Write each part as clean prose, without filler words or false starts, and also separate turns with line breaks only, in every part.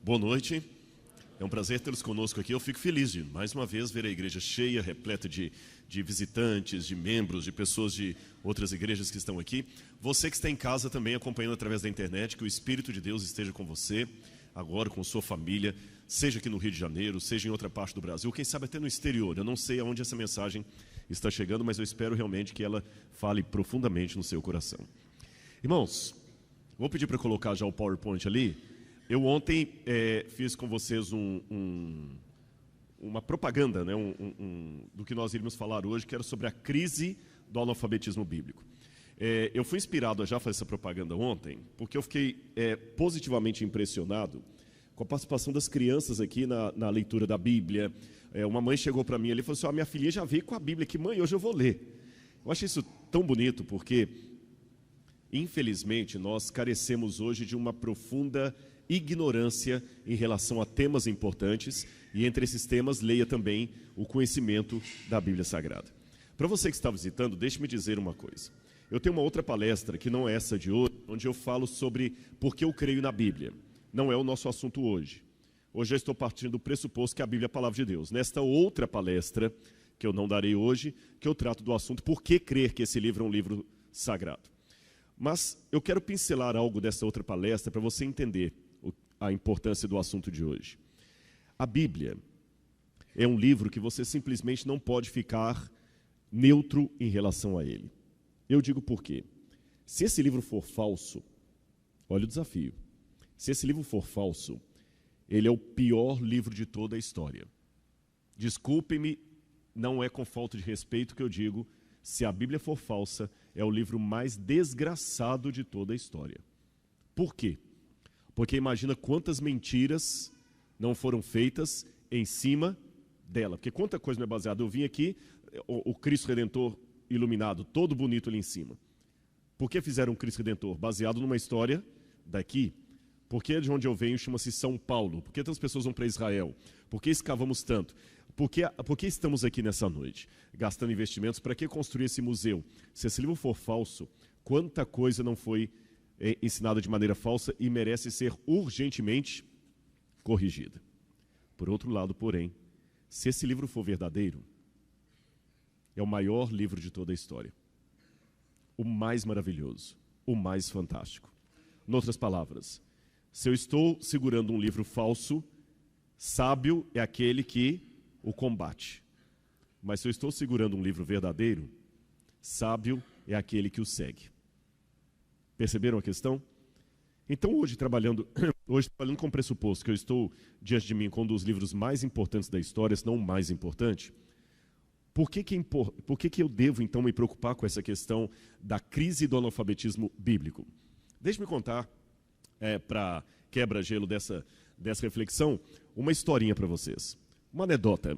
Boa noite, é um prazer tê-los conosco aqui. Eu fico feliz de, mais uma vez, ver a igreja cheia, repleta de visitantes, de membros, de pessoas de outras igrejas que estão aqui. Você que está em casa também acompanhando através da internet, que o Espírito de Deus esteja com você, agora com sua família, seja aqui no Rio de Janeiro, seja em outra parte do Brasil, quem sabe até no exterior. Eu não sei aonde essa mensagem está chegando, mas eu espero realmente que ela fale profundamente no seu coração. Irmãos, vou pedir para colocar já o PowerPoint ali. Eu ontem fiz com vocês uma propaganda, né, do que nós iríamos falar hoje, que era sobre a crise do analfabetismo bíblico. Eu fui inspirado a já fazer essa propaganda ontem, porque eu fiquei positivamente impressionado com a participação das crianças aqui na leitura da Bíblia. Uma mãe chegou para mim ali e falou assim: minha filhinha já veio com a Bíblia aqui, mãe, hoje eu vou ler. Eu achei isso tão bonito, porque, infelizmente, nós carecemos hoje de uma profunda ignorância em relação a temas importantes, e entre esses temas, leia também o conhecimento da Bíblia Sagrada. Para você que está visitando, deixe-me dizer uma coisa. Eu tenho uma outra palestra, que não é essa de hoje, onde eu falo sobre por que eu creio na Bíblia. Não é o nosso assunto hoje. Hoje eu estou partindo do pressuposto que a Bíblia é a palavra de Deus. Nesta outra palestra, que eu não darei hoje, que eu trato do assunto por que crer que esse livro é um livro sagrado. Mas eu quero pincelar algo dessa outra palestra para você entender a importância do assunto de hoje. A Bíblia é um livro que você simplesmente não pode ficar neutro em relação a ele. Eu digo por quê. Se esse livro for falso, olha o desafio. Se esse livro for falso, ele é o pior livro de toda a história. Desculpe-me, não é com falta de respeito que eu digo, se a Bíblia for falsa, é o livro mais desgraçado de toda a história. Por quê? Porque imagina quantas mentiras não foram feitas em cima dela. Porque quanta coisa não é baseada. Eu vim aqui, o Cristo Redentor iluminado, todo bonito ali em cima. Por que fizeram um Cristo Redentor? Baseado numa história daqui. Por que de onde eu venho chama-se São Paulo? Por que tantas pessoas vão para Israel? Por que escavamos tanto? Por que estamos aqui nessa noite? Gastando investimentos, para que construir esse museu? Se esse livro for falso, quanta coisa não foi ensinada de maneira falsa e merece ser urgentemente corrigida. Por outro lado, porém, se esse livro for verdadeiro, é o maior livro de toda a história. O mais maravilhoso, o mais fantástico. Em outras palavras, se eu estou segurando um livro falso, sábio é aquele que o combate. Mas se eu estou segurando um livro verdadeiro, sábio é aquele que o segue. Perceberam a questão? Então hoje trabalhando com o pressuposto que eu estou diante de mim com um dos livros mais importantes da história, se não o mais importante, por que eu devo então me preocupar com essa questão da crise do analfabetismo bíblico? Deixe-me contar, para quebra-gelo dessa reflexão, uma historinha para vocês. Uma anedota.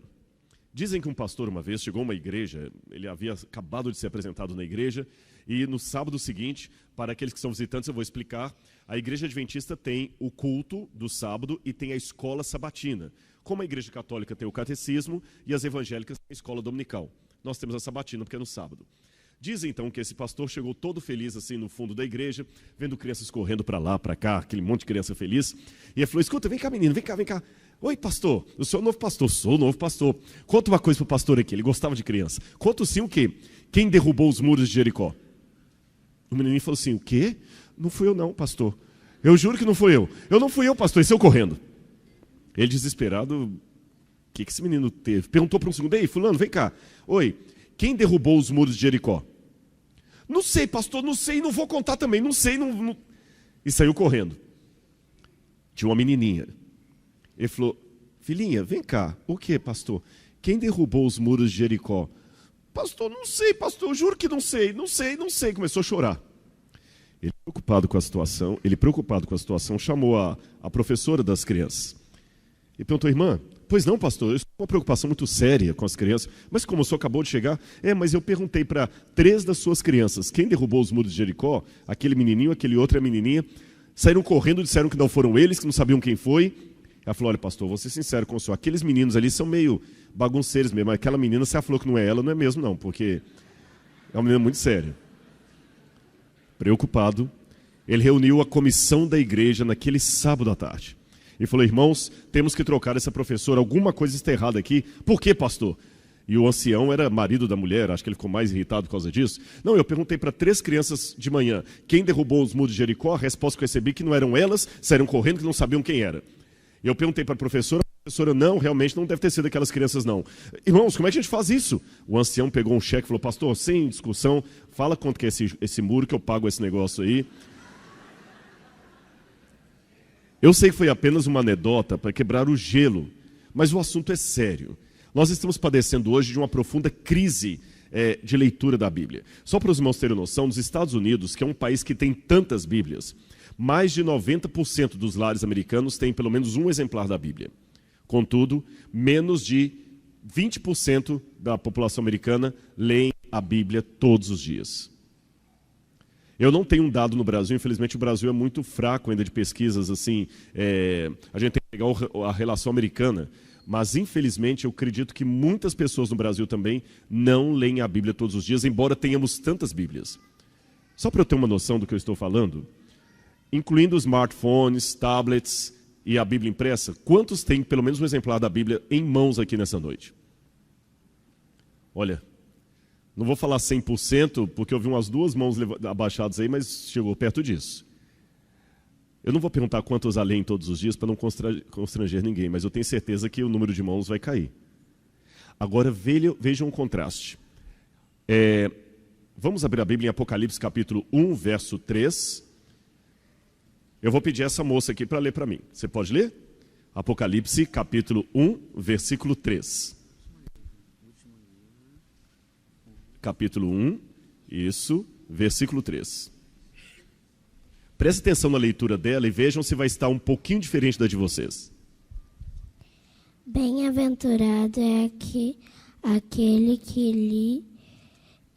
Dizem que um pastor uma vez chegou a uma igreja, ele havia acabado de ser apresentado na igreja, e no sábado seguinte, para aqueles que são visitantes, eu vou explicar, a igreja adventista tem o culto do sábado e tem a escola sabatina. Como a igreja católica tem o catecismo e as evangélicas têm a escola dominical. Nós temos a sabatina porque é no sábado. Dizem então que esse pastor chegou todo feliz assim no fundo da igreja, vendo crianças correndo para lá, para cá, aquele monte de criança feliz. E ele falou: escuta, vem cá menino, vem cá. Oi pastor, o senhor é o novo pastor? Sou o novo pastor. Conta uma coisa para o pastor aqui, ele gostava de criança. Conta sim o quê? Quem derrubou os muros de Jericó? O menininho falou assim: o quê? Não fui eu não, pastor. Eu juro que não fui eu. Eu não fui eu, pastor, e saiu correndo. Ele desesperado, o que esse menino teve? Perguntou para um segundo: ei, fulano, vem cá. Oi, quem derrubou os muros de Jericó? Não sei, pastor, não sei, não vou contar também, não sei. Não. E saiu correndo. Tinha uma menininha. Ele falou: filhinha, vem cá. O que, pastor? Quem derrubou os muros de Jericó? Pastor, não sei, pastor, eu juro que não sei. Começou a chorar. Ele preocupado com a situação, chamou a professora das crianças. E perguntou: irmã, pois não, pastor, eu estou com uma preocupação muito séria com as crianças. Mas como o senhor acabou de chegar? Mas eu perguntei para 3 das suas crianças, quem derrubou os muros de Jericó? Aquele menininho, aquele outro e a menininha. Saíram correndo, disseram que não foram eles, que não sabiam quem foi. Ela falou: olha, pastor, vou ser sincero com o senhor, aqueles meninos ali são meio bagunceiros mesmo. Mas aquela menina, você falou que não é ela, não é mesmo não, porque é uma menina muito séria. Preocupado, ele reuniu a comissão da igreja naquele sábado à tarde. e falou: irmãos, temos que trocar essa professora, alguma coisa está errada aqui. Por quê, pastor? E o ancião era marido da mulher, acho que ele ficou mais irritado por causa disso. Não, eu perguntei para 3 crianças de manhã, quem derrubou os muros de Jericó? A resposta que eu recebi que não eram elas, saíram correndo, que não sabiam quem era. Eu perguntei para a professora, não, realmente não deve ter sido aquelas crianças não. Irmãos, como é que a gente faz isso? O ancião pegou um cheque e falou: pastor, sem discussão, fala quanto que é esse muro que eu pago esse negócio aí. Eu sei que foi apenas uma anedota para quebrar o gelo, mas o assunto é sério. Nós estamos padecendo hoje de uma profunda crise de leitura da Bíblia. Só para os irmãos terem noção, nos Estados Unidos, que é um país que tem tantas Bíblias, mais de 90% dos lares americanos têm pelo menos um exemplar da Bíblia. Contudo, menos de 20% da população americana leem a Bíblia todos os dias. Eu não tenho um dado no Brasil, infelizmente o Brasil é muito fraco ainda de pesquisas, assim, a gente tem que pegar a relação americana, mas infelizmente eu acredito que muitas pessoas no Brasil também não leem a Bíblia todos os dias, embora tenhamos tantas Bíblias. Só para eu ter uma noção do que eu estou falando, incluindo smartphones, tablets e a Bíblia impressa, quantos têm pelo menos um exemplar da Bíblia em mãos aqui nessa noite? Olha, não vou falar 100%, porque eu vi umas 2 mãos abaixadas aí, mas chegou perto disso. Eu não vou perguntar quantos a leem todos os dias para não constranger ninguém, mas eu tenho certeza que o número de mãos vai cair. Agora vejam um contraste. Vamos abrir a Bíblia em Apocalipse capítulo 1, verso 3. Eu vou pedir essa moça aqui para ler para mim. Você pode ler? Apocalipse capítulo 1, versículo 3. Capítulo 1, isso, versículo 3. Preste atenção na leitura dela e vejam se vai estar um pouquinho diferente da de vocês.
Bem-aventurado é aquele que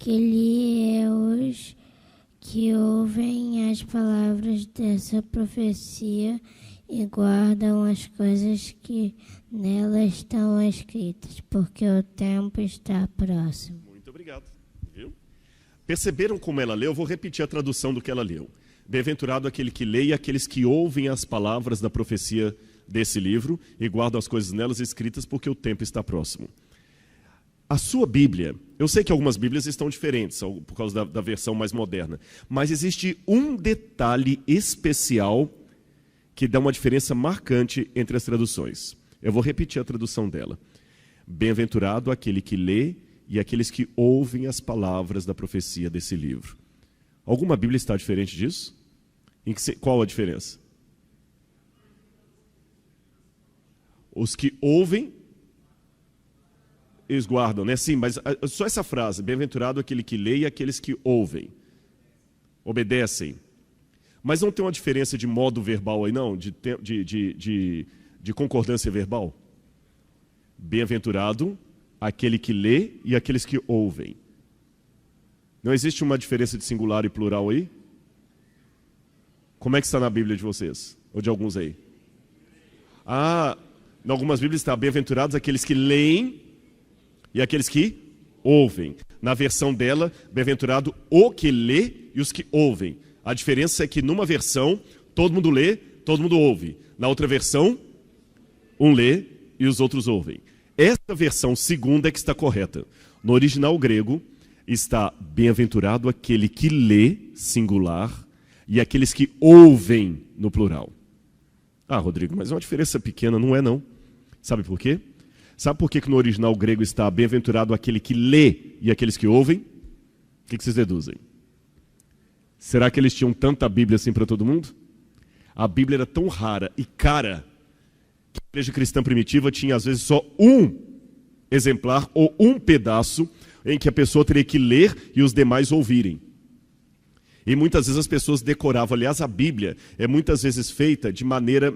lê os que ouvem as palavras dessa profecia e guardam as coisas que nela estão escritas, porque o tempo está próximo.
Muito obrigado. Viu? Perceberam como ela leu? Eu vou repetir a tradução do que ela leu. Bem-aventurado aquele que lê e aqueles que ouvem as palavras da profecia desse livro e guardam as coisas nelas escritas, porque o tempo está próximo. A sua Bíblia, eu sei que algumas Bíblias estão diferentes, por causa da versão mais moderna, mas existe um detalhe especial que dá uma diferença marcante entre as traduções. Eu vou repetir a tradução dela. Bem-aventurado aquele que lê e aqueles que ouvem as palavras da profecia desse livro. Alguma Bíblia está diferente disso? Qual a diferença? Os que ouvem, eles guardam, né? Sim, mas só essa frase, bem-aventurado aquele que lê e aqueles que ouvem, obedecem. Mas não tem uma diferença de modo verbal aí, não? De concordância verbal? Bem-aventurado aquele que lê e aqueles que ouvem. Não existe uma diferença de singular e plural aí? Como é que está na Bíblia de vocês? Ou de alguns aí? Em algumas Bíblias está bem-aventurados aqueles que leem e aqueles que ouvem. Na versão dela, bem-aventurado o que lê e os que ouvem. A diferença é que numa versão, todo mundo lê, todo mundo ouve. Na outra versão, um lê e os outros ouvem. Essa versão segunda é que está correta. No original grego, está bem-aventurado aquele que lê, singular, e aqueles que ouvem, no plural. Rodrigo, mas é uma diferença pequena, não é não. Sabe por quê? Sabe por que no original grego está bem-aventurado aquele que lê e aqueles que ouvem? O que vocês deduzem? Será que eles tinham tanta Bíblia assim para todo mundo? A Bíblia era tão rara e cara que a igreja cristã primitiva tinha às vezes só um exemplar ou um pedaço em que a pessoa teria que ler e os demais ouvirem. E muitas vezes as pessoas decoravam. Aliás, a Bíblia é muitas vezes feita de maneira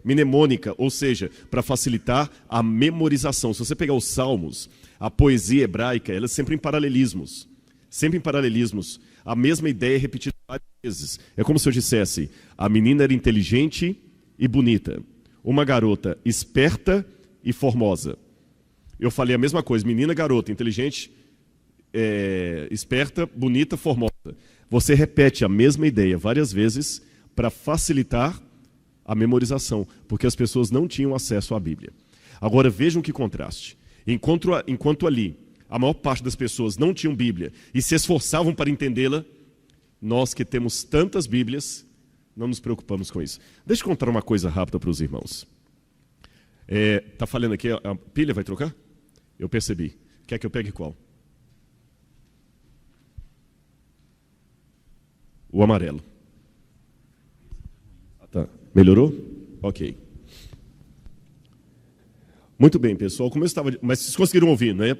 mnemônica, ou seja, para facilitar a memorização. Se você pegar os Salmos, a poesia hebraica, ela é sempre em paralelismos. Sempre em paralelismos. A mesma ideia é repetida várias vezes. É como se eu dissesse, a menina era inteligente e bonita. Uma garota esperta e formosa. Eu falei a mesma coisa, menina, garota, inteligente, esperta, bonita, formosa. Você repete a mesma ideia várias vezes para facilitar a memorização, porque as pessoas não tinham acesso à Bíblia. Agora vejam que contraste. Enquanto ali a maior parte das pessoas não tinham Bíblia e se esforçavam para entendê-la, nós que temos tantas Bíblias, não nos preocupamos com isso. Deixa eu contar uma coisa rápida para os irmãos. Está falhando aqui, a pilha vai trocar? Eu percebi. Quer que eu pegue qual? O amarelo. Tá. Melhorou? Ok. Muito bem, pessoal. Como eu estava... Mas vocês conseguiram ouvir, não é?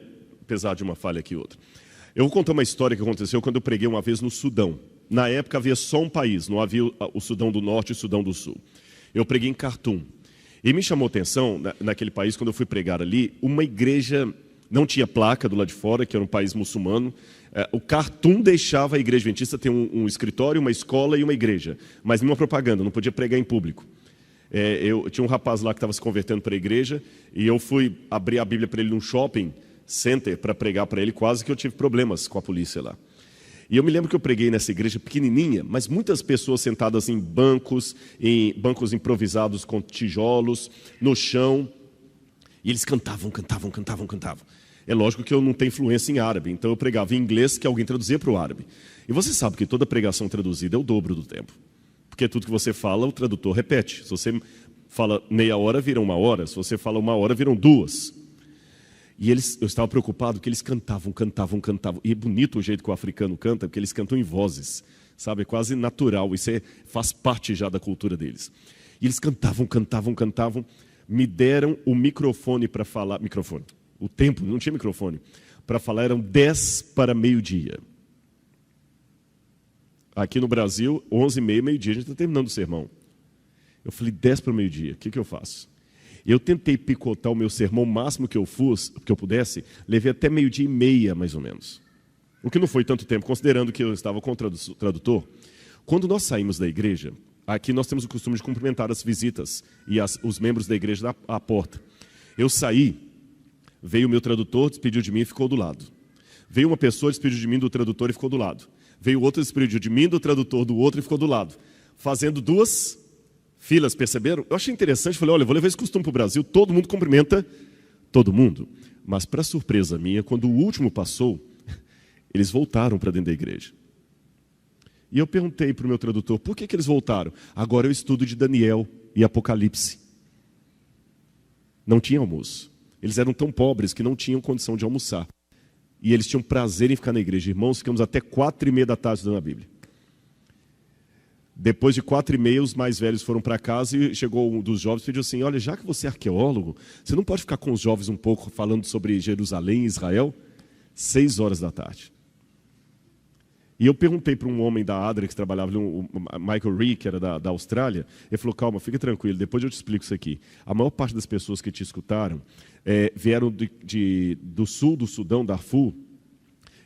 Apesar de uma falha aqui e outra. Eu vou contar uma história que aconteceu quando eu preguei uma vez no Sudão. Na época havia só um país, não havia o Sudão do Norte e o Sudão do Sul. Eu preguei em Khartoum. E me chamou a atenção, naquele país, quando eu fui pregar ali, uma igreja, não tinha placa do lado de fora, que era um país muçulmano. O Khartoum deixava a igreja adventista ter um escritório, uma escola e uma igreja, mas nenhuma propaganda, não podia pregar em público. Eu tinha um rapaz lá que estava se convertendo para a igreja, e eu fui abrir a Bíblia para ele num shopping center para pregar para ele, quase que eu tive problemas com a polícia lá. E eu me lembro que eu preguei nessa igreja pequenininha, mas muitas pessoas sentadas em bancos improvisados com tijolos, no chão, e eles cantavam. É lógico que eu não tenho influência em árabe, então eu pregava em inglês que alguém traduzia para o árabe. E você sabe que toda pregação traduzida é o dobro do tempo, porque tudo que você fala, o tradutor repete. Se você fala meia hora, vira 1 hora, se você fala 1 hora, viram 2. E eu estava preocupado que eles cantavam. E é bonito o jeito que o africano canta, porque eles cantam em vozes, sabe? É quase natural, isso faz parte já da cultura deles. E eles cantavam. Me deram o microfone para falar, o tempo, não tinha microfone, para falar eram 10 para meio-dia. Aqui no Brasil, 11h30, meio-dia, a gente está terminando o sermão. Eu falei, 10 para meio-dia, o que eu faço? Eu tentei picotar o meu sermão o máximo que eu pudesse, levei até 12h30, mais ou menos. O que não foi tanto tempo, considerando que eu estava com o tradutor. Quando nós saímos da igreja, aqui nós temos o costume de cumprimentar as visitas e os membros da igreja à porta. Eu saí, veio o meu tradutor, despediu de mim e ficou do lado. Veio uma pessoa, despediu de mim do tradutor e ficou do lado. Veio outro, despediu de mim do tradutor do outro e ficou do lado. Fazendo 2 filas, perceberam? Eu achei interessante, falei, olha, eu vou levar esse costume para o Brasil, todo mundo cumprimenta todo mundo. Mas, para surpresa minha, quando o último passou, eles voltaram para dentro da igreja. E eu perguntei para o meu tradutor, por que eles voltaram? Agora eu estudo de Daniel e Apocalipse. Não tinha almoço. Eles eram tão pobres que não tinham condição de almoçar. E eles tinham prazer em ficar na igreja. Irmãos, ficamos até 4h30 da tarde estudando a Bíblia. Depois de 4h30, os mais velhos foram para casa e chegou um dos jovens e pediu assim, olha, já que você é arqueólogo, você não pode ficar com os jovens um pouco falando sobre Jerusalém e Israel? 6h da tarde. E eu perguntei para um homem da ADRA que trabalhava ali, o Michael Ree, que era da Austrália, ele falou, calma, fica tranquilo, depois eu te explico isso aqui. A maior parte das pessoas que te escutaram vieram do sul do Sudão, Darfur,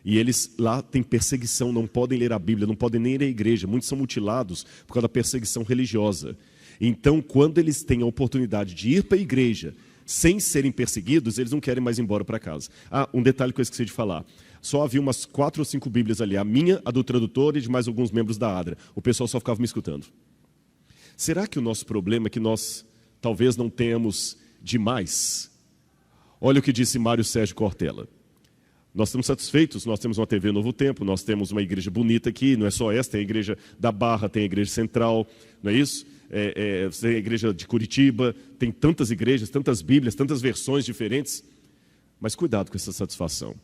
e eles lá têm perseguição, não podem ler a Bíblia, não podem nem ir à igreja. Muitos são mutilados por causa da perseguição religiosa. Então, quando eles têm a oportunidade de ir para a igreja sem serem perseguidos, eles não querem mais ir embora para casa. Ah, um detalhe que eu esqueci de falar. Só havia umas 4 ou 5 Bíblias ali. A minha, a do tradutor e de mais alguns membros da ADRA. O pessoal só ficava me escutando. Será que o nosso problema é que nós talvez não tenhamos demais? Olha o que disse Mário Sérgio Cortella. Nós estamos satisfeitos, nós temos uma TV Novo Tempo, nós temos uma igreja bonita aqui, não é só essa, tem a igreja da Barra, tem a igreja central, não é isso? Tem a igreja de Curitiba, tem tantas igrejas, tantas Bíblias, tantas versões diferentes. Mas cuidado com essa satisfação.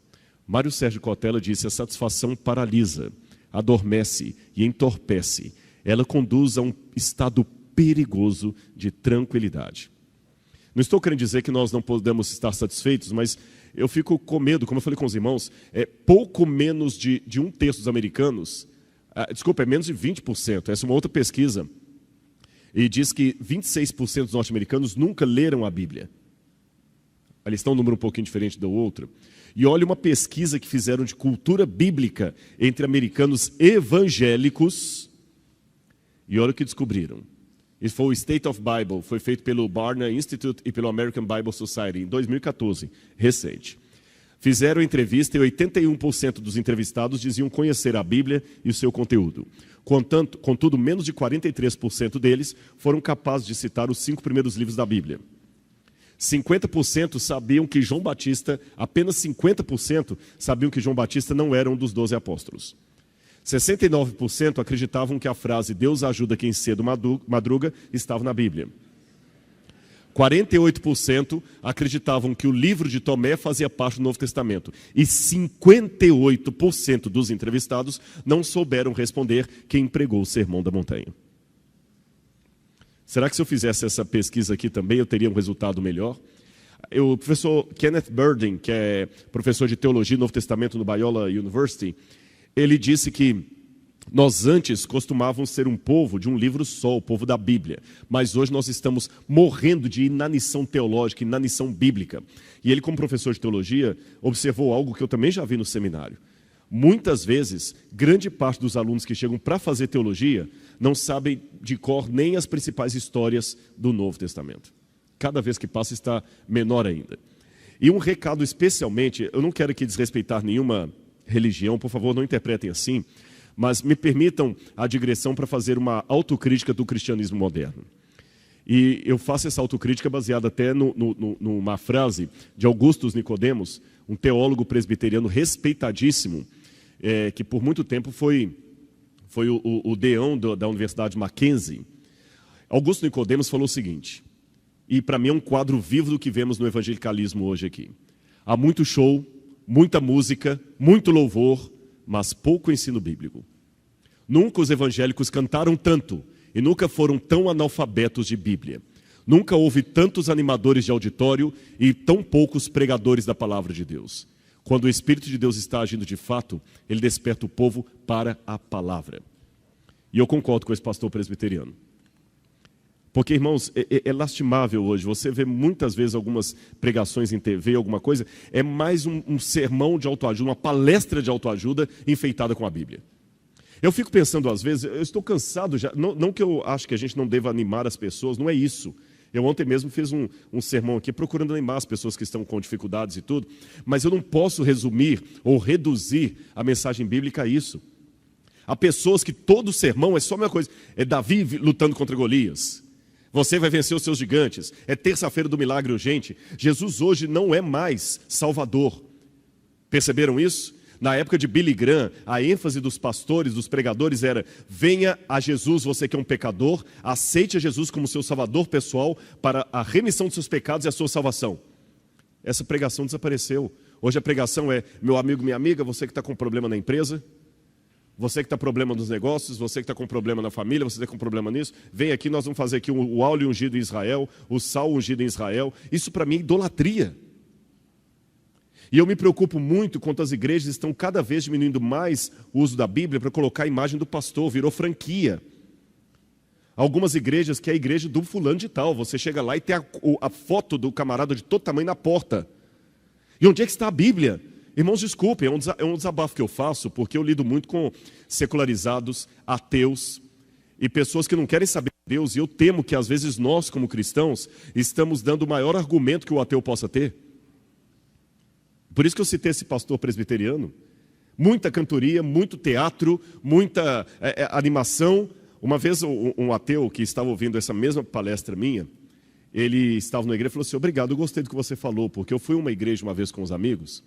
Mário Sérgio Cortella disse, a satisfação paralisa, adormece e entorpece. Ela conduz a um estado perigoso de tranquilidade. Não estou querendo dizer que nós não podemos estar satisfeitos, mas eu fico com medo, como eu falei com os irmãos, pouco menos de 1/3 dos americanos, é menos de 20%, essa é uma outra pesquisa, e diz que 26% dos norte-americanos nunca leram a Bíblia. Ali está um número um pouquinho diferente do outro. E olha uma pesquisa que fizeram de cultura bíblica entre americanos evangélicos, e olha o que descobriram. Isso foi o State of Bible, foi feito pelo Barna Institute e pelo American Bible Society em 2014, recente. Fizeram entrevista e 81% dos entrevistados diziam conhecer a Bíblia e o seu conteúdo. Contudo, menos de 43% deles foram capazes de citar os 5 primeiros livros da Bíblia. 50% sabiam que João Batista, apenas 50% sabiam que João Batista não era um dos 12 apóstolos. 69% acreditavam que a frase Deus ajuda quem cedo madruga estava na Bíblia. 48% acreditavam que o livro de Tomé fazia parte do Novo Testamento. E 58% dos entrevistados não souberam responder quem pregou o Sermão da Montanha. Será que se eu fizesse essa pesquisa aqui também eu teria um resultado melhor? O professor Kenneth Burdin, que é professor de teologia do Novo Testamento no Biola University, ele disse que nós antes costumávamos ser um povo de um livro só, o povo da Bíblia. Mas hoje nós estamos morrendo de inanição teológica, inanição bíblica. E ele, como professor de teologia, observou algo que eu também já vi no seminário. Muitas vezes, grande parte dos alunos que chegam para fazer teologia não sabem de cor nem as principais histórias do Novo Testamento. Cada vez que passa está menor ainda. E um recado especialmente, eu não quero aqui desrespeitar nenhuma religião, por favor, não interpretem assim, mas me permitam a digressão para fazer uma autocrítica do cristianismo moderno. E eu faço essa autocrítica baseada até numa frase de Augusto Nicodemos, um teólogo presbiteriano respeitadíssimo, que por muito tempo foi o deão da Universidade Mackenzie. Augusto Nicodemos falou o seguinte, e para mim é um quadro vivo do que vemos no evangelicalismo hoje aqui. Há muito show, muita música, muito louvor, mas pouco ensino bíblico. Nunca os evangélicos cantaram tanto e nunca foram tão analfabetos de Bíblia. Nunca houve tantos animadores de auditório e tão poucos pregadores da palavra de Deus. Quando o Espírito de Deus está agindo de fato, ele desperta o povo para a palavra. E eu concordo com esse pastor presbiteriano. Porque, irmãos, é lastimável hoje. Você vê muitas vezes algumas pregações em TV, alguma coisa, é mais um sermão de autoajuda, uma palestra de autoajuda enfeitada com a Bíblia. Eu fico pensando às vezes, eu estou cansado já, não que eu acho que a gente não deva animar as pessoas, não é isso. Eu ontem mesmo fiz um sermão aqui procurando animar as pessoas que estão com dificuldades e tudo, mas eu não posso resumir ou reduzir a mensagem bíblica a isso. Há pessoas que todo sermão é só a mesma coisa, é Davi lutando contra Golias. Você vai vencer os seus gigantes. É terça-feira do milagre urgente. Jesus hoje não é mais Salvador. Perceberam isso? Na época de Billy Graham, a ênfase dos pastores, dos pregadores era: venha a Jesus, você que é um pecador, aceite a Jesus como seu salvador pessoal para a remissão dos seus pecados e a sua salvação. Essa pregação desapareceu. Hoje a pregação é: meu amigo, minha amiga, você que está com problema na empresa, você que está com problema nos negócios, você que está com problema na família, você que está com problema nisso, vem aqui, nós vamos fazer aqui o óleo ungido em Israel, o sal ungido em Israel. Isso para mim é idolatria. E eu me preocupo muito quanto as igrejas estão cada vez diminuindo mais o uso da Bíblia para colocar a imagem do pastor, virou franquia. Algumas igrejas que é a igreja do fulano de tal, você chega lá e tem a foto do camarada de todo tamanho na porta. E onde é que está a Bíblia? Irmãos, desculpem, é um desabafo que eu faço, porque eu lido muito com secularizados, ateus e pessoas que não querem saber de Deus, e eu temo que às vezes nós, como cristãos, estamos dando o maior argumento que o ateu possa ter. Por isso que eu citei esse pastor presbiteriano. Muita cantoria, muito teatro, muita animação. Uma vez um ateu que estava ouvindo essa mesma palestra minha, ele estava na igreja e falou assim: obrigado, eu gostei do que você falou, porque eu fui a uma igreja uma vez com os amigos,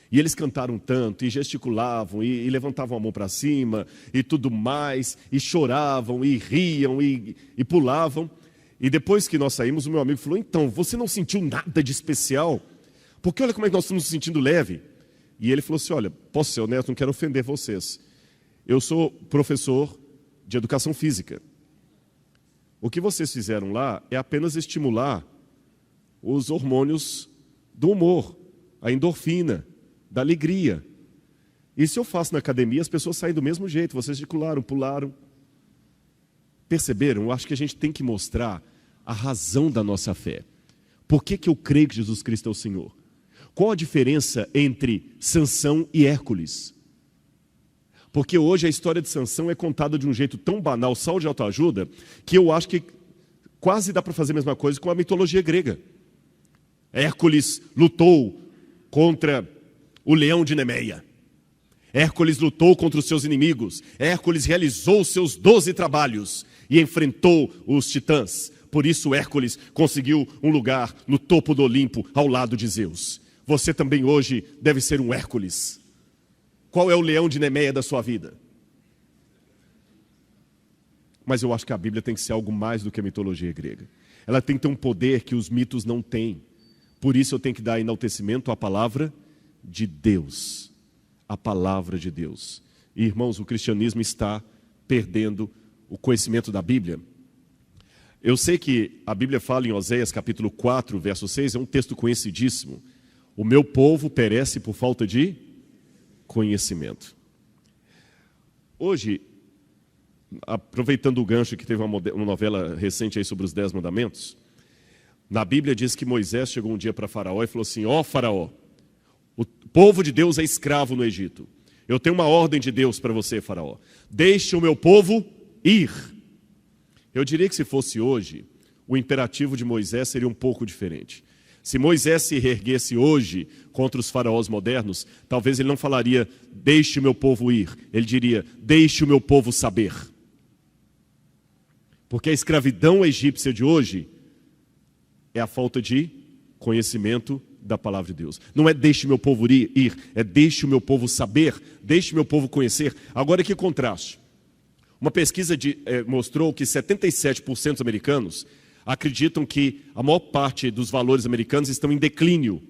e eles cantaram tanto, e gesticulavam, e levantavam a mão para cima, e tudo mais, e choravam, e riam, e pulavam. E depois que nós saímos, o meu amigo falou: então, você não sentiu nada de especial? Porque olha como é que nós estamos nos sentindo leve. E ele falou assim: olha, posso ser honesto, não quero ofender vocês. Eu sou professor de educação física. O que vocês fizeram lá é apenas estimular os hormônios do humor, a endorfina, da alegria. Isso eu faço na academia, as pessoas saem do mesmo jeito, vocês gesticularam, pularam. Perceberam? Eu acho que a gente tem que mostrar a razão da nossa fé. Por que eu creio que Jesus Cristo é o Senhor? Qual a diferença entre Sansão e Hércules? Porque hoje a história de Sansão é contada de um jeito tão banal, só de autoajuda, que eu acho que quase dá para fazer a mesma coisa com a mitologia grega. Hércules lutou contra o leão de Nemeia. Hércules lutou contra os seus inimigos. Hércules realizou os seus 12 trabalhos e enfrentou os titãs. Por isso Hércules conseguiu um lugar no topo do Olimpo, ao lado de Zeus. Você também hoje deve ser um Hércules. Qual é o leão de Nemeia da sua vida? Mas eu acho que a Bíblia tem que ser algo mais do que a mitologia grega. Ela tem que ter um poder que os mitos não têm. Por isso eu tenho que dar enaltecimento à palavra de Deus. A palavra de Deus. E, irmãos, o cristianismo está perdendo o conhecimento da Bíblia. Eu sei que a Bíblia fala em Oséias capítulo 4, verso 6, é um texto conhecidíssimo. O meu povo perece por falta de conhecimento. Hoje, aproveitando o gancho que teve uma novela recente aí sobre os 10 mandamentos, na Bíblia diz que Moisés chegou um dia para Faraó e falou assim: ó Faraó, o povo de Deus é escravo no Egito. Eu tenho uma ordem de Deus para você, Faraó. Deixe o meu povo ir. Eu diria que se fosse hoje, o imperativo de Moisés seria um pouco diferente. Se Moisés se reerguesse hoje contra os faraós modernos, talvez ele não falaria, deixe o meu povo ir. Ele diria, deixe o meu povo saber. Porque a escravidão egípcia de hoje é a falta de conhecimento da palavra de Deus. Não é deixe meu povo ir, é deixe o meu povo saber, deixe o meu povo conhecer. Agora que contraste. Uma pesquisa mostrou que 77% dos americanos acreditam que a maior parte dos valores americanos estão em declínio,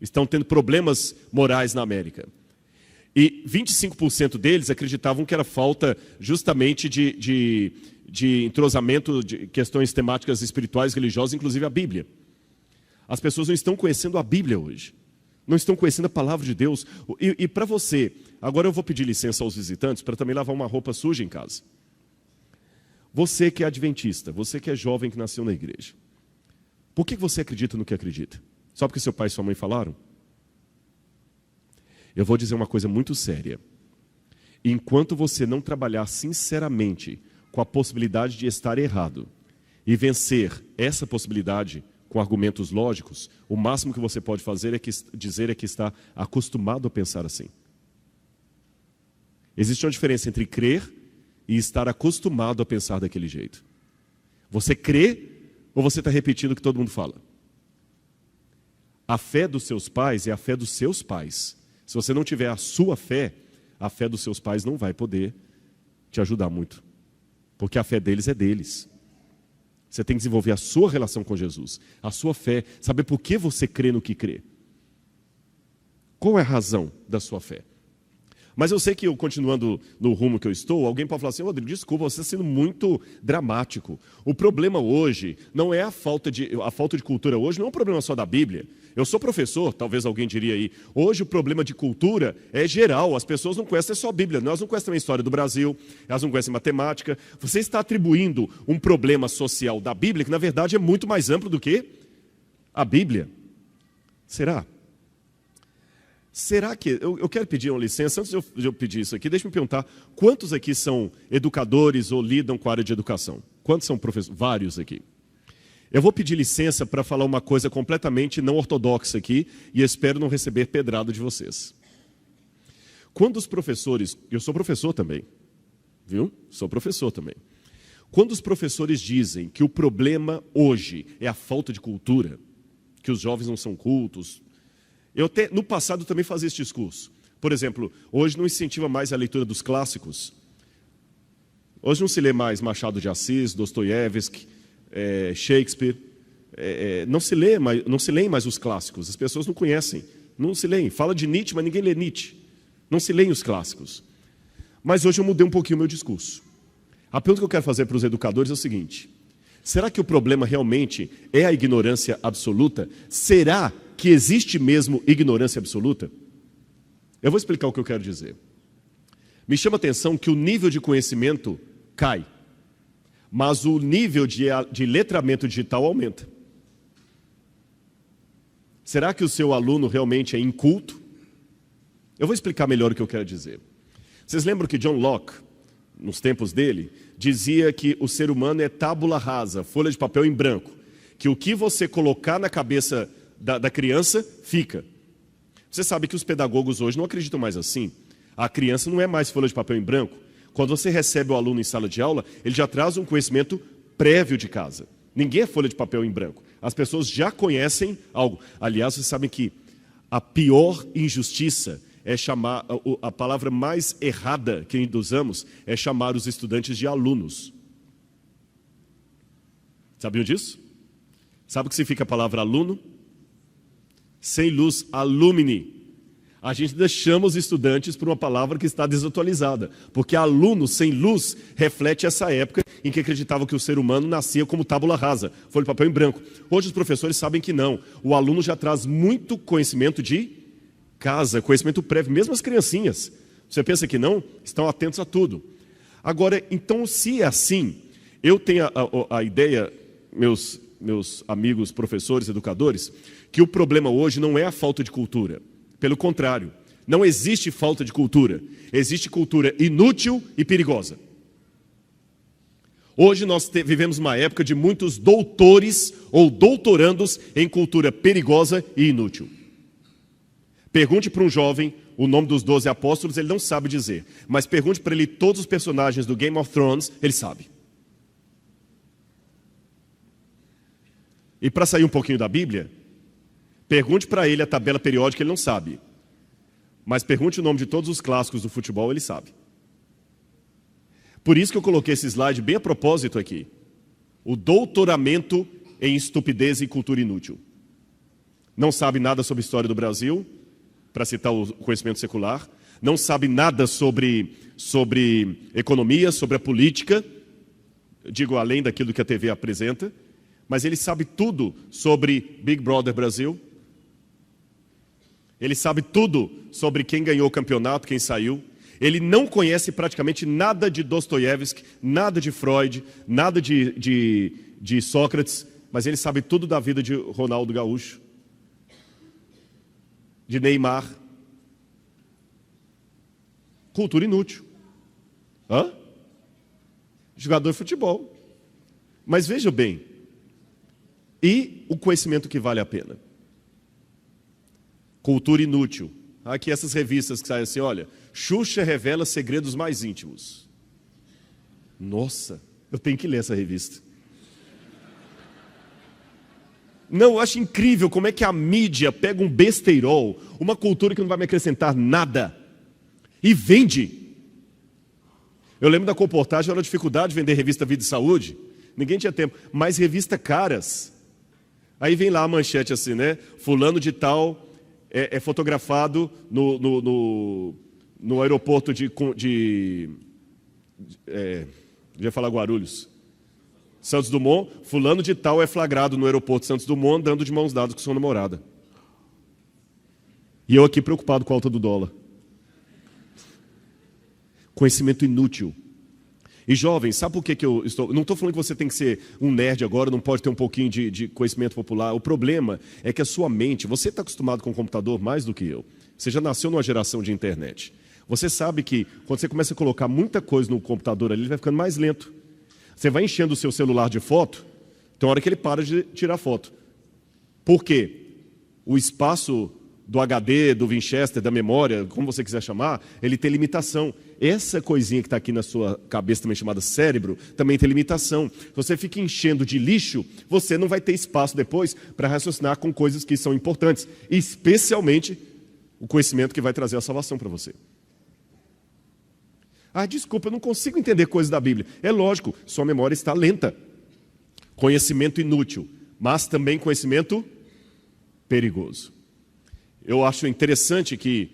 estão tendo problemas morais na América. E 25% deles acreditavam que era falta justamente de entrosamento de questões temáticas espirituais, religiosas, inclusive a Bíblia. As pessoas não estão conhecendo a Bíblia hoje, não estão conhecendo a palavra de Deus. E para você, agora eu vou pedir licença aos visitantes para também lavar uma roupa suja em casa. Você que é adventista, você que é jovem que nasceu na igreja, por que você acredita no que acredita? Só porque seu pai e sua mãe falaram? Eu vou dizer uma coisa muito séria. Enquanto você não trabalhar sinceramente com a possibilidade de estar errado e vencer essa possibilidade com argumentos lógicos, o máximo que você pode fazer é dizer que está acostumado a pensar assim. Existe uma diferença entre crer e estar acostumado a pensar daquele jeito. Você crê ou você está repetindo o que todo mundo fala? A fé dos seus pais é a fé dos seus pais. Se você não tiver a sua fé, a fé dos seus pais não vai poder te ajudar muito. Porque a fé deles é deles. Você tem que desenvolver a sua relação com Jesus, a sua fé, saber por que você crê no que crê. Qual é a razão da sua fé? Mas eu sei que, continuando no rumo que eu estou, alguém pode falar assim, Rodrigo, desculpa, você está sendo muito dramático. O problema hoje não é a falta de cultura hoje, não é um problema só da Bíblia. Eu sou professor, talvez alguém diria aí, hoje o problema de cultura é geral, as pessoas não conhecem só a Bíblia, elas não conhecem também a história do Brasil, elas não conhecem matemática. Você está atribuindo um problema social da Bíblia que na verdade é muito mais amplo do que a Bíblia. Será? Será que... Eu quero pedir uma licença, antes de eu pedir isso aqui, deixa eu me perguntar, quantos aqui são educadores ou lidam com a área de educação? Quantos são professores? Vários aqui. Eu vou pedir licença para falar uma coisa completamente não ortodoxa aqui, e espero não receber pedrada de vocês. Quando os professores... Eu sou professor também, viu? Sou professor também. Quando os professores dizem que o problema hoje é a falta de cultura, que os jovens não são cultos... no passado também fazia esse discurso. Por exemplo, hoje não incentiva mais a leitura dos clássicos. Hoje não se lê mais Machado de Assis, Dostoiévski, Shakespeare. Não se leem mais os clássicos. As pessoas não conhecem, não se leem. Fala de Nietzsche, mas ninguém lê Nietzsche. Não se leem os clássicos. Mas hoje eu mudei um pouquinho o meu discurso. A pergunta que eu quero fazer para os educadores é o seguinte: será que o problema realmente é a ignorância absoluta? Será que existe mesmo ignorância absoluta? Eu vou explicar o que eu quero dizer. Me chama a atenção que o nível de conhecimento cai, mas o nível de letramento digital aumenta. Será que o seu aluno realmente é inculto? Eu vou explicar melhor o que eu quero dizer. Vocês lembram que John Locke, nos tempos dele, dizia que o ser humano é tábula rasa, folha de papel em branco, que o que você colocar na cabeça da criança, fica. Você sabe que os pedagogos hoje não acreditam mais assim. A criança não é mais folha de papel em branco. Quando você recebe o aluno em sala de aula, ele já traz um conhecimento prévio de casa. Ninguém é folha de papel em branco. As pessoas já conhecem algo. Aliás, vocês sabem que a pior injustiça é chamar, a palavra mais errada que usamos é chamar os estudantes de alunos. Sabiam disso? Sabe o que significa a palavra aluno? Sem luz, alumni. A gente ainda chama os estudantes por uma palavra que está desatualizada, porque aluno sem luz reflete essa época em que acreditavam que o ser humano nascia como tábula rasa, folha de papel em branco. Hoje os professores sabem que não. O aluno já traz muito conhecimento de casa, conhecimento prévio, mesmo as criancinhas. Você pensa que não? Estão atentos a tudo. Agora, então, se é assim, eu tenho a ideia, meus amigos professores, educadores, que o problema hoje não é a falta de cultura. Pelo contrário, não existe falta de cultura. Existe cultura inútil e perigosa. Hoje nós vivemos uma época de muitos doutores ou doutorandos em cultura perigosa e inútil. Pergunte para um jovem o nome dos 12 apóstolos, ele não sabe dizer. Mas pergunte para ele todos os personagens do Game of Thrones, ele sabe. E para sair um pouquinho da Bíblia, pergunte para ele a tabela periódica, ele não sabe. Mas pergunte o nome de todos os clássicos do futebol, ele sabe. Por isso que eu coloquei esse slide bem a propósito aqui. O doutoramento em estupidez e cultura inútil. Não sabe nada sobre a história do Brasil, para citar o conhecimento secular. Não sabe nada sobre economia, sobre a política. Digo, além daquilo que a TV apresenta. Mas ele sabe tudo sobre Big Brother Brasil. Ele sabe tudo sobre quem ganhou o campeonato, quem saiu. Ele não conhece praticamente nada de Dostoiévski, nada de Freud, nada de Sócrates, mas ele sabe tudo da vida de Ronaldo Gaúcho, de Neymar. Cultura inútil. Hã? Jogador de futebol. Mas veja bem, e o conhecimento que vale a pena? Cultura inútil. Aqui essas revistas que saem assim, olha, Xuxa revela segredos mais íntimos. Nossa, eu tenho que ler essa revista. Não, eu acho incrível como é que a mídia pega um besteirol, uma cultura que não vai me acrescentar nada, e vende. Eu lembro da comportagem, era a dificuldade de vender revista Vida e Saúde. Ninguém tinha tempo, mas revista caras. Aí vem lá a manchete assim, né? Fulano de tal é fotografado no aeroporto ia falar Guarulhos. Santos Dumont, fulano de tal é flagrado no aeroporto Santos Dumont andando de mãos dadas com sua namorada. E eu aqui preocupado com a alta do dólar. Conhecimento inútil. E jovens, sabe por que eu estou... Não estou falando que você tem que ser um nerd agora, não pode ter um pouquinho de conhecimento popular. O problema é que a sua mente... Você está acostumado com o computador mais do que eu. Você já nasceu numa geração de internet. Você sabe que quando você começa a colocar muita coisa no computador ali, ele vai ficando mais lento. Você vai enchendo o seu celular de foto, tem uma hora que ele para de tirar foto. Por quê? O espaço do HD, do Winchester, da memória, como você quiser chamar, ele tem limitação. Essa coisinha que está aqui na sua cabeça, também chamada cérebro, também tem limitação. Se você fica enchendo de lixo, você não vai ter espaço depois para raciocinar com coisas que são importantes, especialmente o conhecimento que vai trazer a salvação para você. Ah, desculpa, eu não consigo entender coisas da Bíblia. É lógico, sua memória está lenta. Conhecimento inútil, mas também conhecimento perigoso. Eu acho interessante que,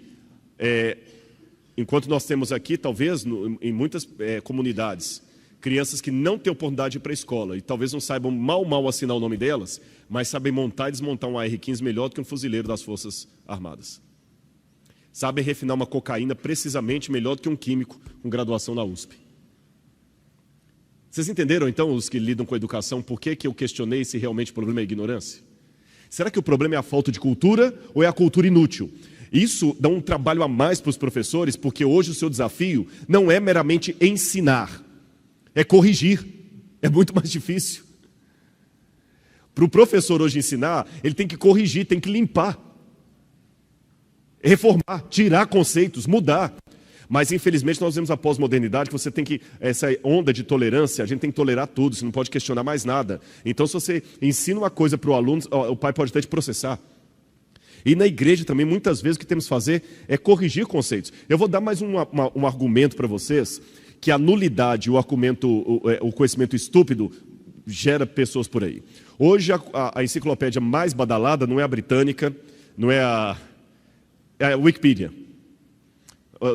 enquanto nós temos aqui, talvez, em muitas comunidades, crianças que não têm oportunidade de ir para a escola e talvez não saibam mal assinar o nome delas, mas sabem montar e desmontar um AR-15 melhor do que um fuzileiro das Forças Armadas. Sabem refinar uma cocaína precisamente melhor do que um químico com graduação na USP. Vocês entenderam, então, os que lidam com a educação, por que eu questionei se realmente o problema é a ignorância? Será que o problema é a falta de cultura ou é a cultura inútil? Isso dá um trabalho a mais para os professores, porque hoje o seu desafio não é meramente ensinar, é corrigir. É muito mais difícil. Para o professor hoje ensinar, ele tem que corrigir, tem que limpar. reformar, tirar conceitos, mudar. Mas, infelizmente, nós vemos a pós-modernidade que você tem que, essa onda de tolerância, a gente tem que tolerar tudo, você não pode questionar mais nada. Então, se você ensina uma coisa para o aluno, o pai pode até te processar. E na igreja também, muitas vezes, o que temos que fazer é corrigir conceitos. Eu vou dar mais um argumento para vocês, que a nulidade, o conhecimento estúpido, gera pessoas por aí. Hoje, a enciclopédia mais badalada não é a britânica, não é a Wikipedia.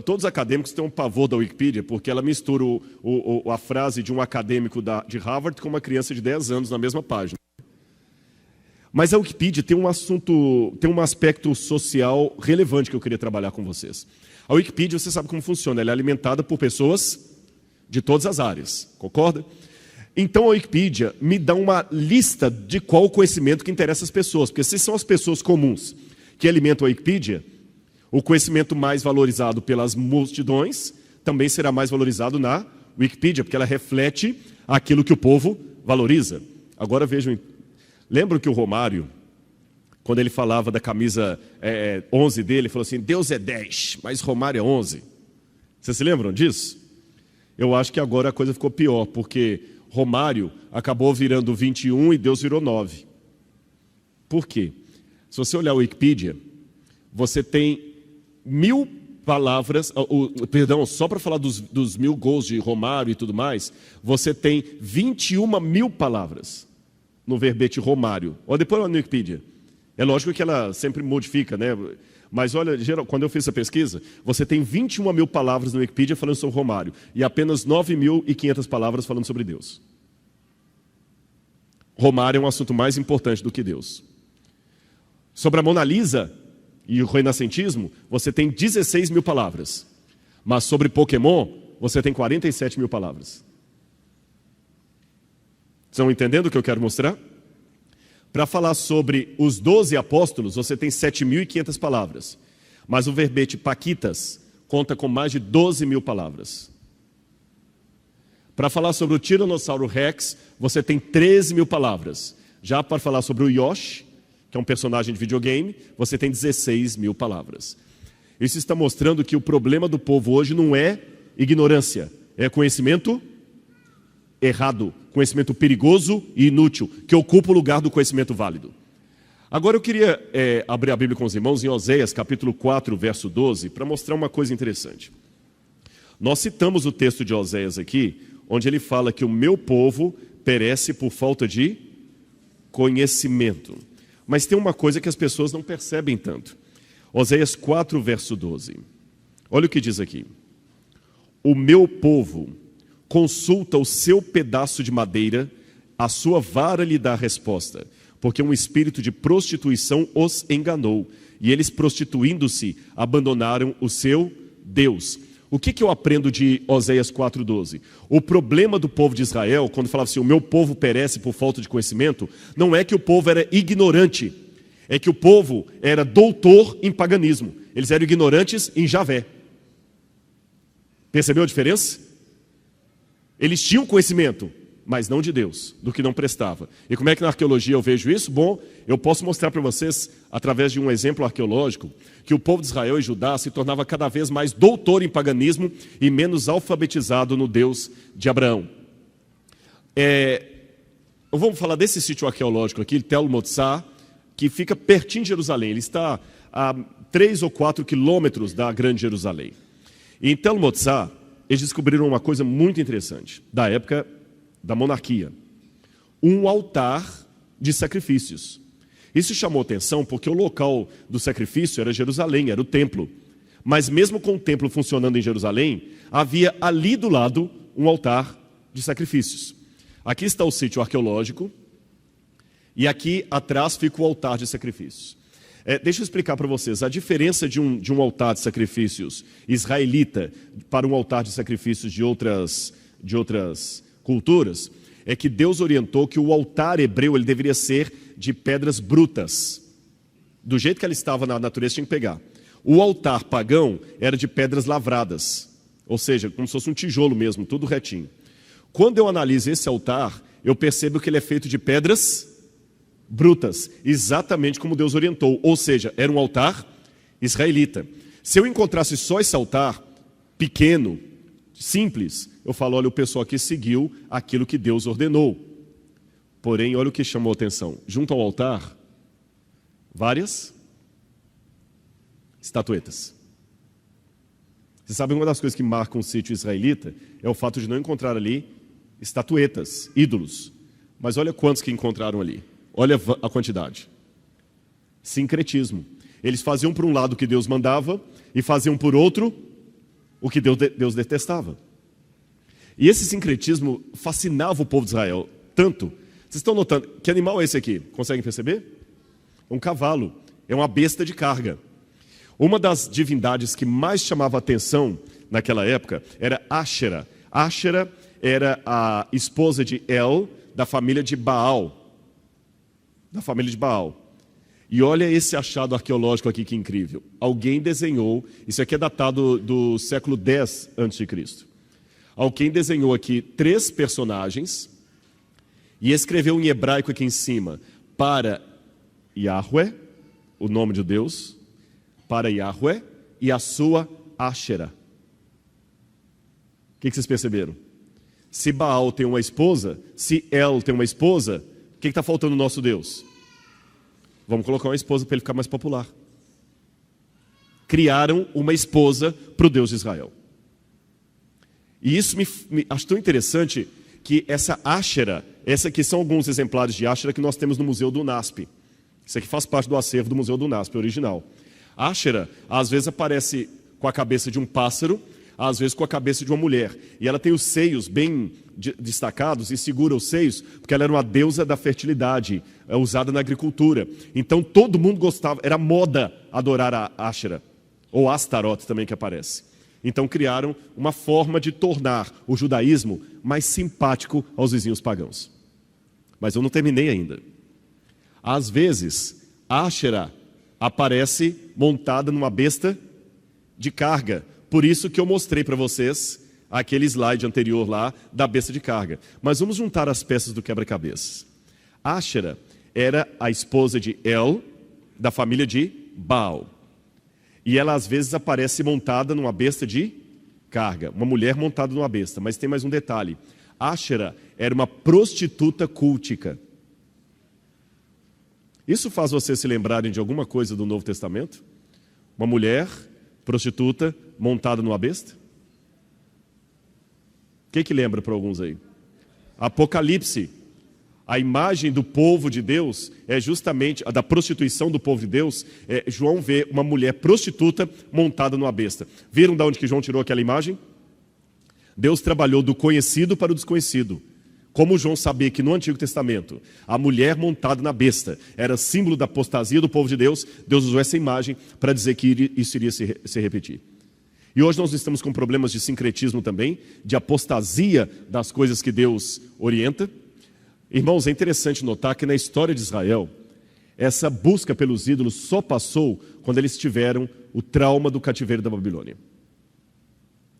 Todos os acadêmicos têm um pavor da Wikipedia, porque ela mistura a frase de um acadêmico de Harvard com uma criança de 10 anos na mesma página. Mas a Wikipedia tem um aspecto social relevante que eu queria trabalhar com vocês. A Wikipedia, você sabe como funciona, ela é alimentada por pessoas de todas as áreas, concorda? Então a Wikipedia me dá uma lista de qual o conhecimento que interessa às pessoas, porque se são as pessoas comuns que alimentam a Wikipedia, o conhecimento mais valorizado pelas multidões também será mais valorizado na Wikipedia, porque ela reflete aquilo que o povo valoriza. Agora vejam, lembram que o Romário, quando ele falava da camisa 11 dele, ele falou assim, Deus é 10, mas Romário é 11. Vocês se lembram disso? Eu acho que agora a coisa ficou pior, porque Romário acabou virando 21 e Deus virou 9. Por quê? Se você olhar a Wikipedia, você tem 1000 palavras, só para falar dos 1000 gols de Romário e tudo mais, você tem 21.000 palavras no verbete Romário. Olha, depois na Wikipedia. É lógico que ela sempre modifica, né? Mas olha, quando eu fiz essa pesquisa, você tem 21.000 palavras no Wikipedia falando sobre Romário e apenas 9.500 palavras falando sobre Deus. Romário é um assunto mais importante do que Deus. Sobre a Mona Lisa e o renascentismo, você tem 16.000 palavras. Mas sobre Pokémon, você tem 47.000 palavras. Estão entendendo o que eu quero mostrar? Para falar sobre os 12 apóstolos, você tem 7.500 palavras. Mas o verbete Paquitas conta com mais de 12.000 palavras. Para falar sobre o Tiranossauro Rex, você tem 13.000 palavras. Já para falar sobre o Yoshi, que é um personagem de videogame, você tem 16.000 palavras. Isso está mostrando que o problema do povo hoje não é ignorância, é conhecimento errado, conhecimento perigoso e inútil, que ocupa o lugar do conhecimento válido. Agora eu queria abrir a Bíblia com os irmãos em Oséias, capítulo 4, verso 12, para mostrar uma coisa interessante. Nós citamos o texto de Oséias aqui, onde ele fala que o meu povo perece por falta de conhecimento. Mas tem uma coisa que as pessoas não percebem tanto. Oséias 4, verso 12. Olha o que diz aqui. O meu povo consulta o seu pedaço de madeira, a sua vara lhe dá a resposta, porque um espírito de prostituição os enganou, e eles, prostituindo-se, abandonaram o seu Deus. O que eu aprendo de Oséias 4,12? O problema do povo de Israel, quando falava assim, o meu povo perece por falta de conhecimento, não é que o povo era ignorante, é que o povo era doutor em paganismo. Eles eram ignorantes em Javé. Percebeu a diferença? Eles tinham conhecimento, mas não de Deus, do que não prestava. E como é que na arqueologia eu vejo isso? Bom, eu posso mostrar para vocês, através de um exemplo arqueológico, que o povo de Israel e Judá se tornava cada vez mais doutor em paganismo e menos alfabetizado no Deus de Abraão. Vamos falar desse sítio arqueológico aqui, Tel Motzá, que fica pertinho de Jerusalém. Ele está a 3 ou 4 quilômetros da grande Jerusalém. E em Tel Motzá, eles descobriram uma coisa muito interessante, da época da monarquia. Um altar de sacrifícios. Isso chamou atenção porque o local do sacrifício era Jerusalém, era o templo. Mas mesmo com o templo funcionando em Jerusalém, havia ali do lado um altar de sacrifícios. Aqui está o sítio arqueológico e aqui atrás fica o altar de sacrifícios. Deixa eu explicar para vocês, a diferença de um altar de sacrifícios israelita para um altar de sacrifícios de outras culturas, é que Deus orientou que o altar hebreu ele deveria ser de pedras brutas. Do jeito que ela estava na natureza, tinha que pegar. O altar pagão era de pedras lavradas, ou seja, como se fosse um tijolo mesmo, tudo retinho. Quando eu analiso esse altar, eu percebo que ele é feito de pedras brutas, exatamente como Deus orientou, ou seja, era um altar israelita. Se eu encontrasse só esse altar, pequeno, simples, eu falo, olha, o pessoal aqui seguiu aquilo que Deus ordenou. Porém, olha o que chamou a atenção. Junto ao altar, várias estatuetas. Você sabe, uma das coisas que marcam o sítio israelita é o fato de não encontrar ali estatuetas, ídolos. Mas olha quantos que encontraram ali. Olha a quantidade. Sincretismo. Eles faziam por um lado o que Deus mandava e faziam por outro o que Deus detestava. E esse sincretismo fascinava o povo de Israel tanto. Vocês estão notando, que animal é esse aqui? Conseguem perceber? Um cavalo, é uma besta de carga. Uma das divindades que mais chamava atenção naquela época era Áshera. Áshera era a esposa de El, da família de Baal. Da família de Baal. E olha esse achado arqueológico aqui que incrível. Alguém desenhou, isso aqui é datado do século X a.C. Alguém desenhou aqui 3 personagens e escreveu em hebraico aqui em cima, para Yahweh, o nome de Deus, para Yahweh e a sua Áshera. O que vocês perceberam? Se Baal tem uma esposa, se El tem uma esposa, o que está faltando no nosso Deus? Vamos colocar uma esposa para ele ficar mais popular. Criaram uma esposa para o Deus de Israel. E isso me acho tão interessante que essa Áshera, essa aqui são alguns exemplares de Áshera que nós temos no Museu do UNASP. Isso aqui faz parte do acervo do Museu do UNASP, original. Áshera, às vezes aparece com a cabeça de um pássaro, às vezes com a cabeça de uma mulher. E ela tem os seios bem destacados e segura os seios, porque ela era uma deusa da fertilidade, usada na agricultura. Então todo mundo gostava, era moda adorar a Áshera, ou Astaroth também que aparece. Então criaram uma forma de tornar o judaísmo mais simpático aos vizinhos pagãos. Mas eu não terminei ainda. Às vezes, Áshera aparece montada numa besta de carga. Por isso que eu mostrei para vocês aquele slide anterior lá da besta de carga. Mas vamos juntar as peças do quebra-cabeças. Áshera era a esposa de El, da família de Baal. E ela às vezes aparece montada numa besta de carga. Uma mulher montada numa besta. Mas tem mais um detalhe. Áshera era uma prostituta cultica. Isso faz vocês se lembrarem de alguma coisa do Novo Testamento? Uma mulher prostituta montada numa besta? O que lembra para alguns aí? Apocalipse. A imagem do povo de Deus é justamente, a da prostituição do povo de Deus, João vê uma mulher prostituta montada numa besta. Viram de onde que João tirou aquela imagem? Deus trabalhou do conhecido para o desconhecido. Como João sabia que no Antigo Testamento a mulher montada na besta era símbolo da apostasia do povo de Deus, Deus usou essa imagem para dizer que isso iria se repetir. E hoje nós estamos com problemas de sincretismo também, de apostasia das coisas que Deus orienta. Irmãos, é interessante notar que na história de Israel, essa busca pelos ídolos só passou quando eles tiveram o trauma do cativeiro da Babilônia.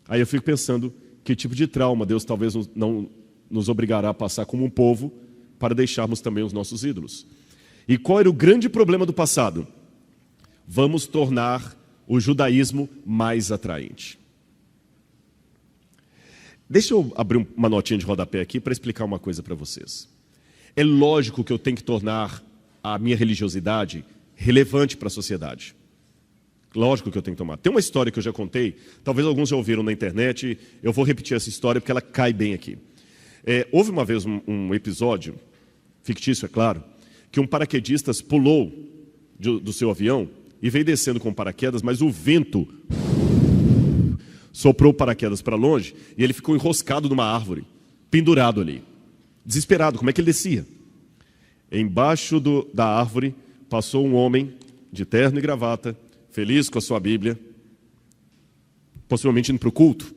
Aí eu fico pensando, que tipo de trauma Deus talvez não nos obrigará a passar como um povo para deixarmos também os nossos ídolos. E qual era o grande problema do passado? Vamos tornar o judaísmo mais atraente. Deixa eu abrir uma notinha de rodapé aqui para explicar uma coisa para vocês. É lógico que eu tenho que tornar a minha religiosidade relevante para a sociedade. Lógico que eu tenho que tomar. Tem uma história que eu já contei, talvez alguns já ouviram na internet, eu vou repetir essa história porque ela cai bem aqui. Houve uma vez um episódio, fictício é claro, que um paraquedista pulou do seu avião e veio descendo com paraquedas, mas o vento soprou o paraquedas para longe e ele ficou enroscado numa árvore, pendurado ali. Desesperado, como é que ele descia? Embaixo da árvore passou um homem de terno e gravata, feliz com a sua Bíblia, possivelmente indo para o culto.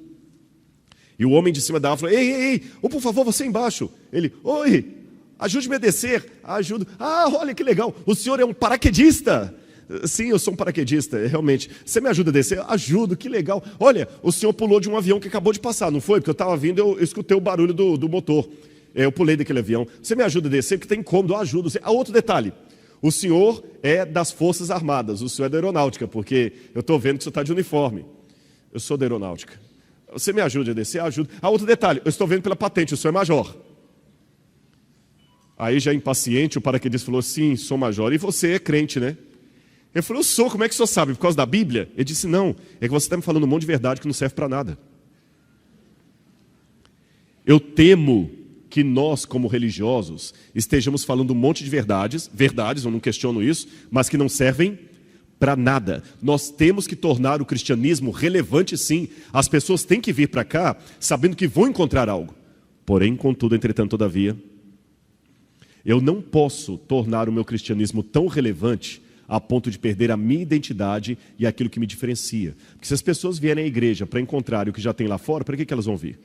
E o homem de cima da árvore falou, ei, por favor, você embaixo. Ele, oi, ajude-me a descer. Ajudo. Ah, olha que legal, o senhor é um paraquedista. Sim, eu sou um paraquedista, realmente. Você me ajuda a descer? Ajudo, que legal. Olha, o senhor pulou de um avião que acabou de passar, não foi? Porque eu estava vindo, eu escutei o barulho do motor. Eu pulei daquele avião. Você me ajuda a descer? Porque tem incômodo, eu ajudo. Outro detalhe, o senhor é das Forças Armadas, o senhor é da Aeronáutica, porque eu estou vendo que o senhor está de uniforme. Eu sou da Aeronáutica. Você me ajuda a descer? Ajuda. Outro detalhe, eu estou vendo pela patente, o senhor é major. Aí já impaciente, o paraquedista falou, sim, sou major. E você é crente, né? Ele falou, eu sou, como é que o senhor sabe? Por causa da Bíblia? Ele disse, não, é que você está me falando um monte de verdade que não serve para nada. Eu temo que nós, como religiosos, estejamos falando um monte de verdades, eu não questiono isso, mas que não servem para nada. Nós temos que tornar o cristianismo relevante, sim. As pessoas têm que vir para cá sabendo que vão encontrar algo. Porém, contudo, entretanto, todavia, eu não posso tornar o meu cristianismo tão relevante a ponto de perder a minha identidade e aquilo que me diferencia. Porque se as pessoas vierem à igreja para encontrar o que já tem lá fora, para que elas vão vir?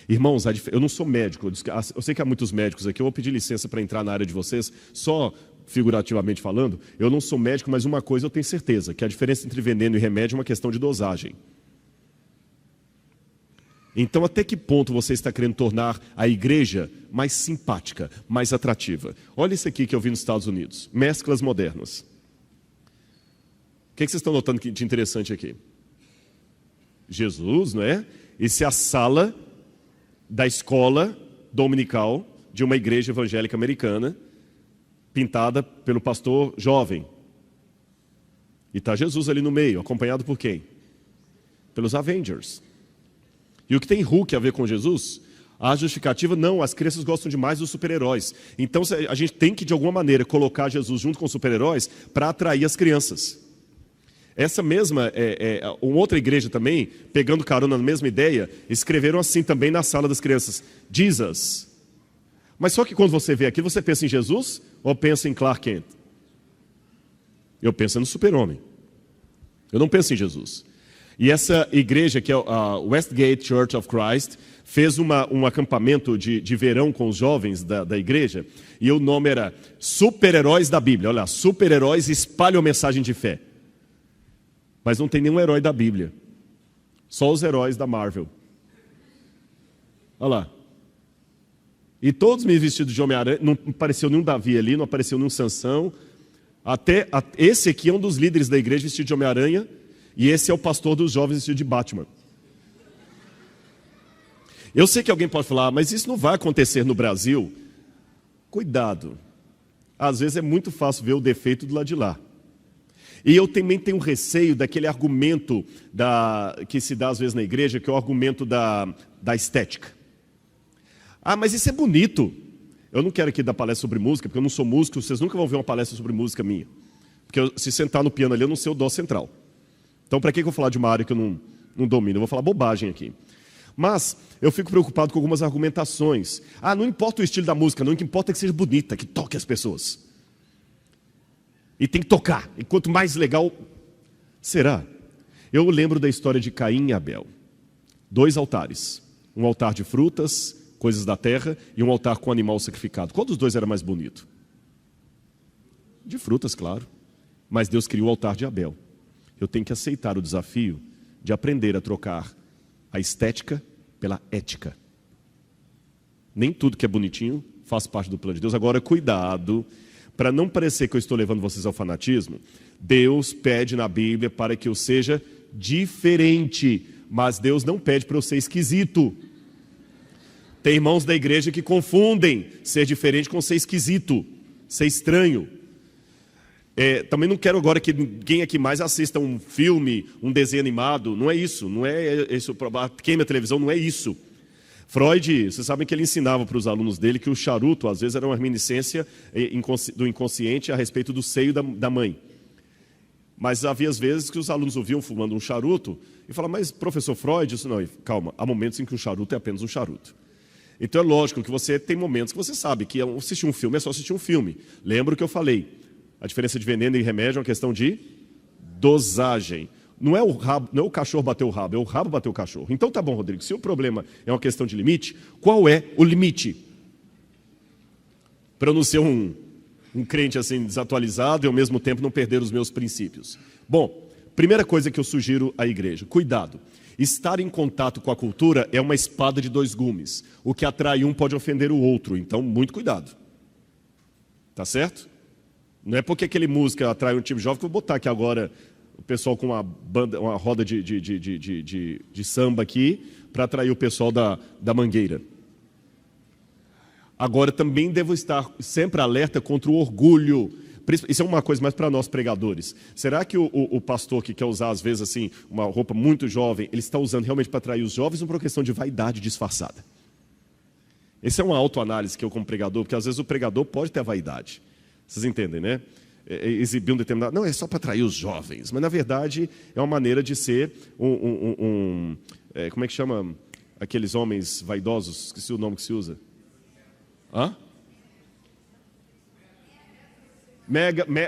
Irmãos, eu não sou médico, eu sei que há muitos médicos aqui, eu vou pedir licença para entrar na área de vocês, só figurativamente falando, eu não sou médico, mas uma coisa eu tenho certeza, que a diferença entre veneno e remédio é uma questão de dosagem. Então, até que ponto você está querendo tornar a igreja mais simpática, mais atrativa? Olha isso aqui que eu vi nos Estados Unidos, mesclas modernas. O que vocês estão notando de interessante aqui? Jesus, não é? Isso é a sala da escola dominical de uma igreja evangélica americana, pintada pelo pastor jovem. E está Jesus ali no meio, acompanhado por quem? Pelos Avengers. E o que tem Hulk a ver com Jesus? A justificativa, não, as crianças gostam demais dos super-heróis. Então a gente tem que, de alguma maneira, colocar Jesus junto com os super-heróis para atrair as crianças. Essa mesma, uma outra igreja também, pegando carona na mesma ideia, escreveram assim também na sala das crianças, Jesus. Mas só que quando você vê aquilo, você pensa em Jesus ou pensa em Clark Kent? Eu penso no super-homem. Eu não penso em Jesus. E essa igreja, que é a Westgate Church of Christ, fez um acampamento de verão com os jovens da igreja, e o nome era Super-Heróis da Bíblia. Olha lá, super-heróis espalham a mensagem de fé. Mas não tem nenhum herói da Bíblia. Só os heróis da Marvel. Olha lá. E todos meio vestidos de Homem-Aranha, não apareceu nenhum Davi ali, não apareceu nenhum Sansão. Esse aqui é um dos líderes da igreja vestido de Homem-Aranha, e esse é o pastor dos jovens vestido de Batman. Eu sei que alguém pode falar, mas isso não vai acontecer no Brasil. Cuidado. Às vezes é muito fácil ver o defeito do lado de lá. E eu também tenho receio daquele argumento que se dá às vezes na igreja, que é o argumento da estética. Ah, mas isso é bonito. Eu não quero aqui dar palestra sobre música, porque eu não sou músico, vocês nunca vão ver uma palestra sobre música minha. Porque se sentar no piano ali, eu não sei o dó central. Então, para que eu vou falar de uma área que eu não domino? Eu vou falar bobagem aqui. Mas eu fico preocupado com algumas argumentações. Ah, não importa o estilo da música, não, o que importa é que seja bonita, que toque as pessoas. E tem que tocar. E quanto mais legal, será? Eu lembro da história de Caim e Abel. 2 altares. Um altar de frutas, coisas da terra, e um altar com animal sacrificado. Qual dos dois era mais bonito? De frutas, claro. Mas Deus criou o altar de Abel. Eu tenho que aceitar o desafio de aprender a trocar a estética pela ética. Nem tudo que é bonitinho faz parte do plano de Deus. Agora, cuidado, para não parecer que eu estou levando vocês ao fanatismo. Deus pede na Bíblia para que eu seja diferente, mas Deus não pede para eu ser esquisito. Tem irmãos da igreja que confundem ser diferente com ser esquisito, ser estranho. Também não quero agora que ninguém aqui mais assista um filme, um desenho animado. Não é isso, não é isso. Queima a televisão, não é isso. Freud, vocês sabem que ele ensinava para os alunos dele que o charuto, às vezes, era uma reminiscência do inconsciente a respeito do seio da mãe. Mas havia às vezes que os alunos ouviam fumando um charuto e falavam, mas professor Freud, isso não, calma, há momentos em que um charuto é apenas um charuto. Então é lógico que você tem momentos que você sabe que assistir um filme é só assistir um filme. Lembra o que eu falei? A diferença de veneno e remédio é uma questão de dosagem. Não é o cachorro bater o rabo, é o rabo bater o cachorro. Então tá bom, Rodrigo, se o problema é uma questão de limite, qual é o limite? Para eu não ser um crente assim desatualizado e ao mesmo tempo não perder os meus princípios. Bom, primeira coisa que eu sugiro à igreja, cuidado. Estar em contato com a cultura é uma espada de 2 gumes. O que atrai um pode ofender o outro, então muito cuidado. Tá certo? Não é porque aquele música atrai um tipo jovem que eu vou botar aqui agora o pessoal com uma banda, uma roda de samba aqui para atrair o pessoal da Mangueira. Agora, também devo estar sempre alerta contra o orgulho. Isso é uma coisa mais para nós pregadores. Será que o pastor que quer usar, às vezes, assim, uma roupa muito jovem, ele está usando realmente para atrair os jovens ou por uma questão de vaidade disfarçada? Essa é uma autoanálise que eu, como pregador, porque às vezes o pregador pode ter a vaidade. Vocês entendem, né? Exibir um determinado... Não, é só para atrair os jovens. Mas, na verdade, é uma maneira de ser como é que chama aqueles homens vaidosos? Esqueci o nome que se usa. Hã?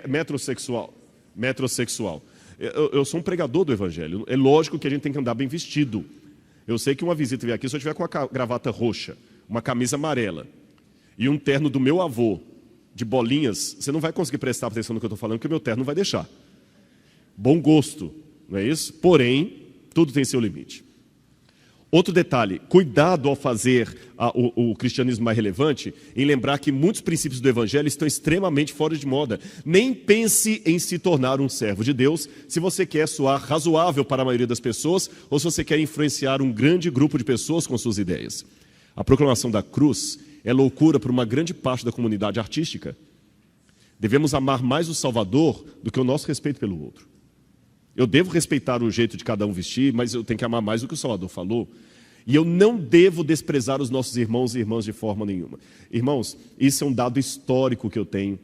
Metrosexual. Metrosexual. Eu sou um pregador do Evangelho. É lógico que a gente tem que andar bem vestido. Eu sei que uma visita vier aqui, se eu tiver com a gravata roxa, uma camisa amarela e um terno do meu avô, de bolinhas, você não vai conseguir prestar atenção no que eu estou falando, porque o meu terno não vai deixar. Bom gosto, não é isso? Porém, tudo tem seu limite. Outro detalhe, cuidado ao fazer o cristianismo mais relevante, em lembrar que muitos princípios do Evangelho estão extremamente fora de moda. Nem pense em se tornar um servo de Deus se você quer soar razoável para a maioria das pessoas ou se você quer influenciar um grande grupo de pessoas com suas ideias. A proclamação da cruz é loucura para uma grande parte da comunidade artística. Devemos amar mais o Salvador do que o nosso respeito pelo outro. Eu devo respeitar o jeito de cada um vestir, mas eu tenho que amar mais do que o Salvador falou. E eu não devo desprezar os nossos irmãos e irmãs de forma nenhuma. Irmãos, isso é um dado histórico que eu tenho.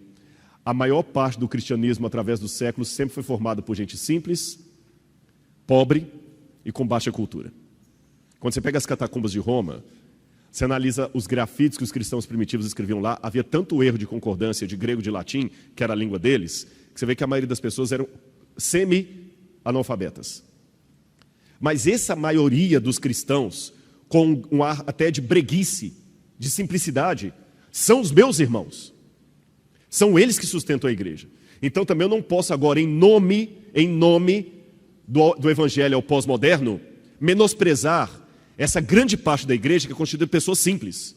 A maior parte do cristianismo, através dos séculos, sempre foi formada por gente simples, pobre e com baixa cultura. Quando você pega as catacumbas de Roma, você analisa os grafites que os cristãos primitivos escreviam lá, havia tanto erro de concordância de grego e de latim, que era a língua deles, que você vê que a maioria das pessoas eram semi-analfabetas. Mas essa maioria dos cristãos, com um ar até de breguice, de simplicidade, são os meus irmãos. São eles que sustentam a igreja. Então também eu não posso agora, em nome do evangelho ao pós-moderno, menosprezar essa grande parte da igreja que é constituída de pessoas simples.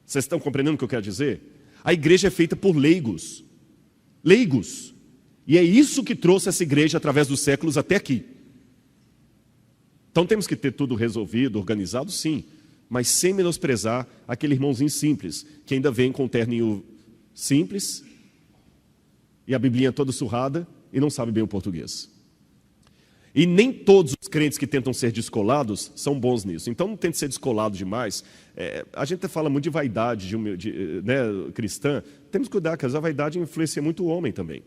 Vocês estão compreendendo o que eu quero dizer? A igreja é feita por leigos. Leigos. E é isso que trouxe essa igreja através dos séculos até aqui. Então temos que ter tudo resolvido, organizado, sim. Mas sem menosprezar aquele irmãozinho simples, que ainda vem com um terninho simples e a biblinha toda surrada e não sabe bem o português. E nem todos os crentes que tentam ser descolados são bons nisso. Então não tente ser descolado demais. A gente fala muito de vaidade cristã. Temos que cuidar, porque a vaidade influencia muito o homem também.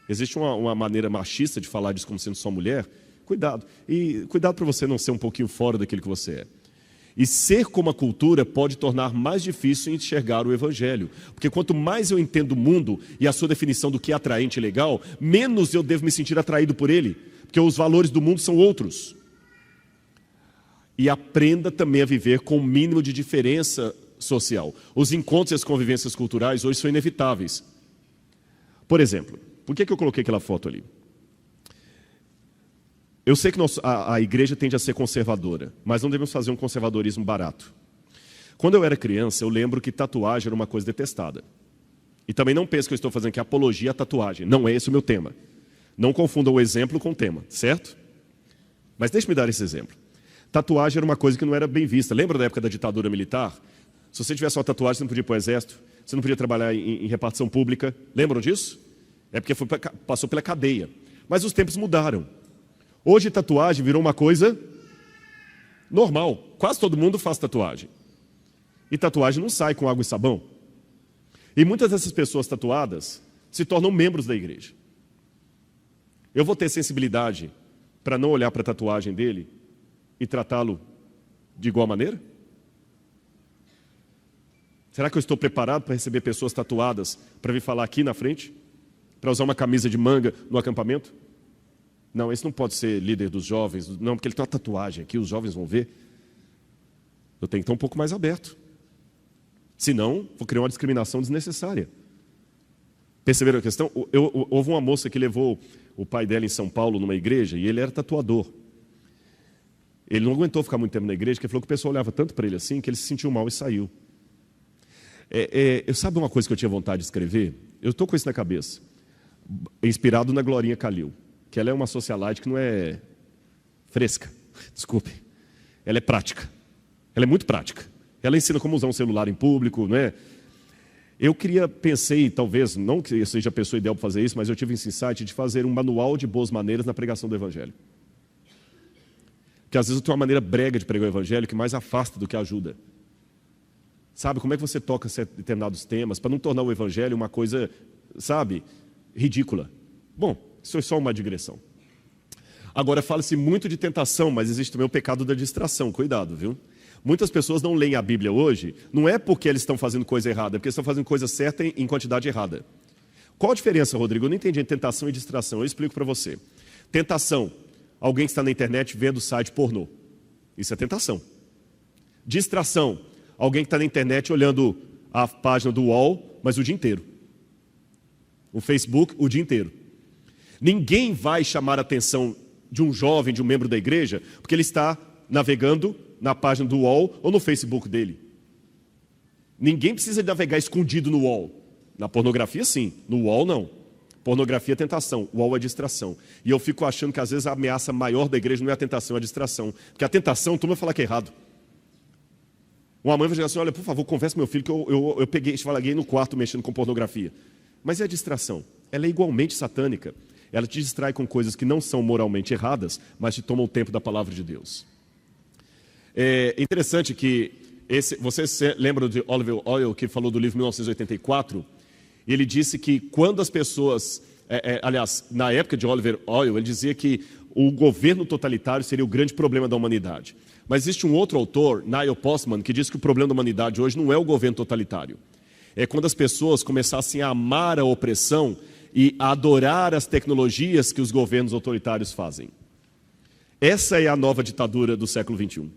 Existe uma maneira machista de falar disso como sendo só mulher. Cuidado. E cuidado para você não ser um pouquinho fora daquilo que você é. E ser como a cultura pode tornar mais difícil enxergar o Evangelho. Porque quanto mais eu entendo o mundo e a sua definição do que é atraente e legal, menos eu devo me sentir atraído por ele. Porque os valores do mundo são outros. E aprenda também a viver com o mínimo de diferença social. Os encontros e as convivências culturais hoje são inevitáveis. Por exemplo, por que eu coloquei aquela foto ali? Eu sei que a igreja tende a ser conservadora, mas não devemos fazer um conservadorismo barato. Quando eu era criança, eu lembro que tatuagem era uma coisa detestada. E também não pense que eu estou fazendo aqui apologia à tatuagem. Não é esse o meu tema. Não confundam o exemplo com o tema, certo? Mas deixe-me dar esse exemplo. Tatuagem era uma coisa que não era bem vista. Lembra da época da ditadura militar? Se você tivesse uma tatuagem, você não podia ir para o exército, você não podia trabalhar em repartição pública. Lembram disso? É porque passou pela cadeia. Mas os tempos mudaram. Hoje tatuagem virou uma coisa normal. Quase todo mundo faz tatuagem. E tatuagem não sai com água e sabão. E muitas dessas pessoas tatuadas se tornam membros da igreja. Eu vou ter sensibilidade para não olhar para a tatuagem dele e tratá-lo de igual maneira? Será que eu estou preparado para receber pessoas tatuadas para vir falar aqui na frente? Para usar uma camisa de manga no acampamento? Não, esse não pode ser líder dos jovens, não, porque ele tem uma tatuagem aqui, os jovens vão ver. Eu tenho que estar um pouco mais aberto. Senão, vou criar uma discriminação desnecessária. Perceberam a questão? Houve uma moça que levou o pai dela em São Paulo, numa igreja, e ele era tatuador. Ele não aguentou ficar muito tempo na igreja, porque falou que o pessoal olhava tanto para ele assim, que ele se sentiu mal e saiu. Sabe uma coisa que eu tinha vontade de escrever? Eu estou com isso na cabeça. Inspirado na Glorinha Calil, que ela é uma socialite que não é fresca, desculpe. Ela é prática. Ela é muito prática. Ela ensina como usar um celular em público, não é? Eu pensei, talvez, não que eu seja a pessoa ideal para fazer isso, mas eu tive esse insight de fazer um manual de boas maneiras na pregação do Evangelho. Porque às vezes eu tenho uma maneira brega de pregar o Evangelho que mais afasta do que ajuda. Sabe, como é que você toca determinados temas para não tornar o Evangelho uma coisa, sabe, ridícula. Bom, isso é só uma digressão. Agora, fala-se muito de tentação, mas existe também o pecado da distração, cuidado, viu? Muitas pessoas não leem a Bíblia hoje, não é porque eles estão fazendo coisa errada, é porque eles estão fazendo coisa certa em quantidade errada. Qual a diferença, Rodrigo? Eu não entendi entre tentação e distração, eu explico para você. Tentação, alguém que está na internet vendo site pornô. Isso é tentação. Distração, alguém que está na internet olhando a página do UOL, mas o dia inteiro. O Facebook, o dia inteiro. Ninguém vai chamar a atenção de um jovem, de um membro da igreja, porque ele está navegando na página do UOL ou no Facebook dele. Ninguém precisa navegar escondido no UOL. Na pornografia, sim. No UOL, não. Pornografia é tentação, o UOL é distração. E eu fico achando que às vezes a ameaça maior da igreja não é a tentação, é a distração. Porque a tentação, tu vai falar que é errado. Uma mãe vai dizer assim, olha, por favor, conversa com meu filho que eu peguei, esfalaguei no quarto mexendo com pornografia. Mas é a distração. Ela é igualmente satânica. Ela te distrai com coisas que não são moralmente erradas, mas te tomam o tempo da palavra de Deus. É interessante que, você lembra de Oliver Oil, que falou do livro 1984? Ele disse que quando as pessoas, aliás, na época de Oliver Oil, ele dizia que o governo totalitário seria o grande problema da humanidade. Mas existe um outro autor, Neil Postman, que diz que o problema da humanidade hoje não é o governo totalitário. É quando as pessoas começassem a amar a opressão e a adorar as tecnologias que os governos autoritários fazem. Essa é a nova ditadura do século XXI.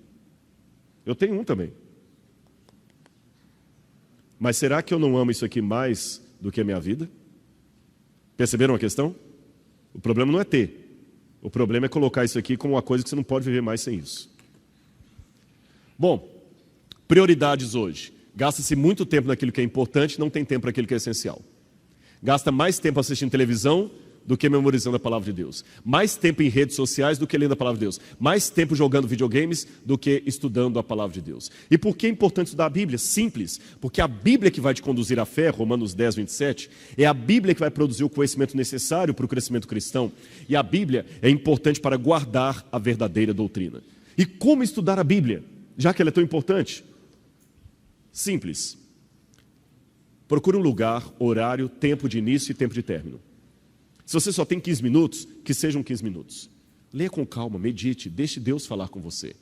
Eu tenho um também. Mas será que eu não amo isso aqui mais do que a minha vida? Perceberam a questão? O problema não é ter. O problema é colocar isso aqui como uma coisa que você não pode viver mais sem isso. Bom, prioridades hoje. Gasta-se muito tempo naquilo que é importante, não tem tempo para aquilo que é essencial. Gasta mais tempo assistindo televisão do que memorizando a palavra de Deus. Mais tempo em redes sociais do que lendo a palavra de Deus. Mais tempo jogando videogames do que estudando a palavra de Deus. E por que é importante estudar a Bíblia? Simples. Porque a Bíblia que vai te conduzir à fé, Romanos 10, 27, é a Bíblia que vai produzir o conhecimento necessário para o crescimento cristão. E a Bíblia é importante para guardar a verdadeira doutrina. E como estudar a Bíblia, já que ela é tão importante? Simples. Procure um lugar, horário, tempo de início e tempo de término. Se você só tem 15 minutos, que sejam 15 minutos. Leia com calma, medite, deixe Deus falar com você.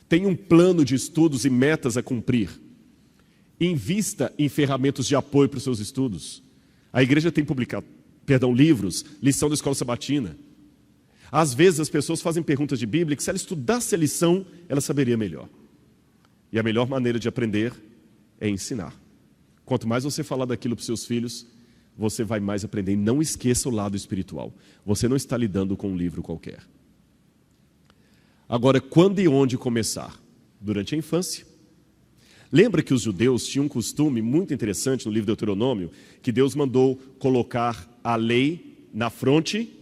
Tenha um plano de estudos e metas a cumprir. Invista em ferramentas de apoio para os seus estudos. A igreja tem publicado, livros, lição da escola sabatina. Às vezes as pessoas fazem perguntas de Bíblia que se ela estudasse a lição, ela saberia melhor. E a melhor maneira de aprender é ensinar. Quanto mais você falar daquilo para os seus filhos, você vai mais aprender. E não esqueça o lado espiritual. Você não está lidando com um livro qualquer. Agora, quando e onde começar? Durante a infância. Lembra que os judeus tinham um costume muito interessante no livro de Deuteronômio, que Deus mandou colocar a lei na fronte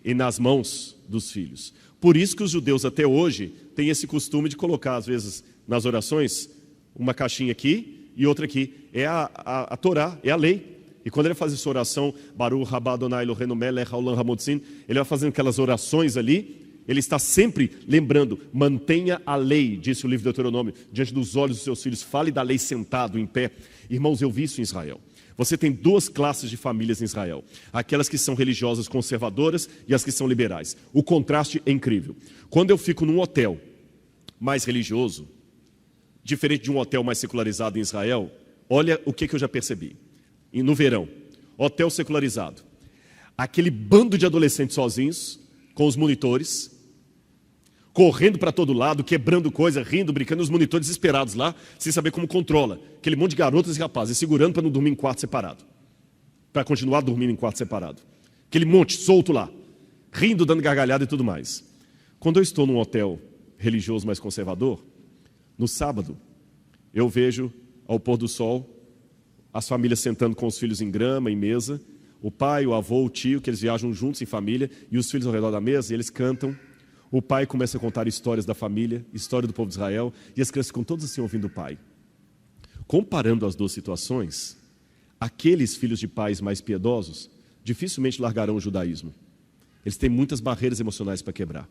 e nas mãos dos filhos. Por isso que os judeus até hoje têm esse costume de colocar, às vezes, nas orações, uma caixinha aqui e outra aqui. É a Torá, é a lei. E quando ele faz essa oração, Baruch Rabá Adonai Eloheinu Melech Haolam Hamotzin, ele vai fazendo aquelas orações ali, ele está sempre lembrando, mantenha a lei, disse o livro de Deuteronômio, diante dos olhos dos seus filhos, fale da lei sentado, em pé. Irmãos, eu vi isso em Israel. Você tem duas classes de famílias em Israel, aquelas que são religiosas conservadoras e as que são liberais. O contraste é incrível. Quando eu fico num hotel mais religioso, diferente de um hotel mais secularizado em Israel, olha o que eu já percebi. E no verão, hotel secularizado, aquele bando de adolescentes sozinhos, com os monitores, correndo para todo lado, quebrando coisa, rindo, brincando, os monitores desesperados lá, sem saber como controla, aquele monte de garotas e rapazes, segurando para não dormir em quarto separado, para continuar dormindo em quarto separado, aquele monte solto lá, rindo, dando gargalhada e tudo mais. Quando eu estou num hotel religioso mais conservador, no sábado, eu vejo ao pôr do sol as famílias sentando com os filhos em grama, em mesa, o pai, o avô, o tio, que eles viajam juntos em família, e os filhos ao redor da mesa, e eles cantam. O pai começa a contar histórias da família, história do povo de Israel, e as crianças ficam todas assim ouvindo o pai. Comparando as duas situações, aqueles filhos de pais mais piedosos dificilmente largarão o judaísmo. Eles têm muitas barreiras emocionais para quebrar.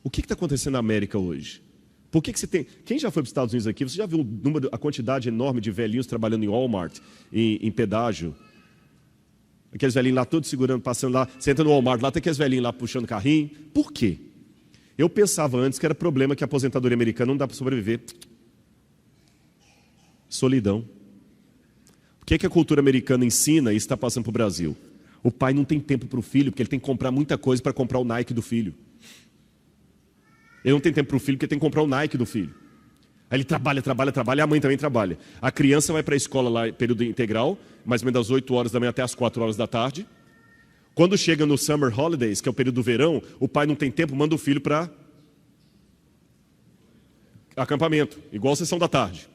O que está acontecendo na América hoje? Por que você tem... Quem já foi para os Estados Unidos aqui, você já viu a quantidade enorme de velhinhos trabalhando em Walmart, em pedágio? Aqueles velhinhos lá todos segurando, passando lá, você entra no Walmart, lá tem aqueles velhinhos lá puxando carrinho. Por quê? Eu pensava antes que era problema que a aposentadoria americana não dá para sobreviver. Solidão. O que a cultura americana ensina e está passando para o Brasil? O pai não tem tempo para o filho, porque ele tem que comprar muita coisa para comprar o Nike do filho. Ele não tem tempo para o filho, porque tem que comprar o Nike do filho. Aí ele trabalha, e a mãe também trabalha. A criança vai para a escola lá, período integral, mais ou menos das 8 horas da manhã até as 4 horas da tarde. Quando chega no Summer Holidays, que é o período do verão, o pai não tem tempo, manda o filho para acampamento, igual a sessão da tarde.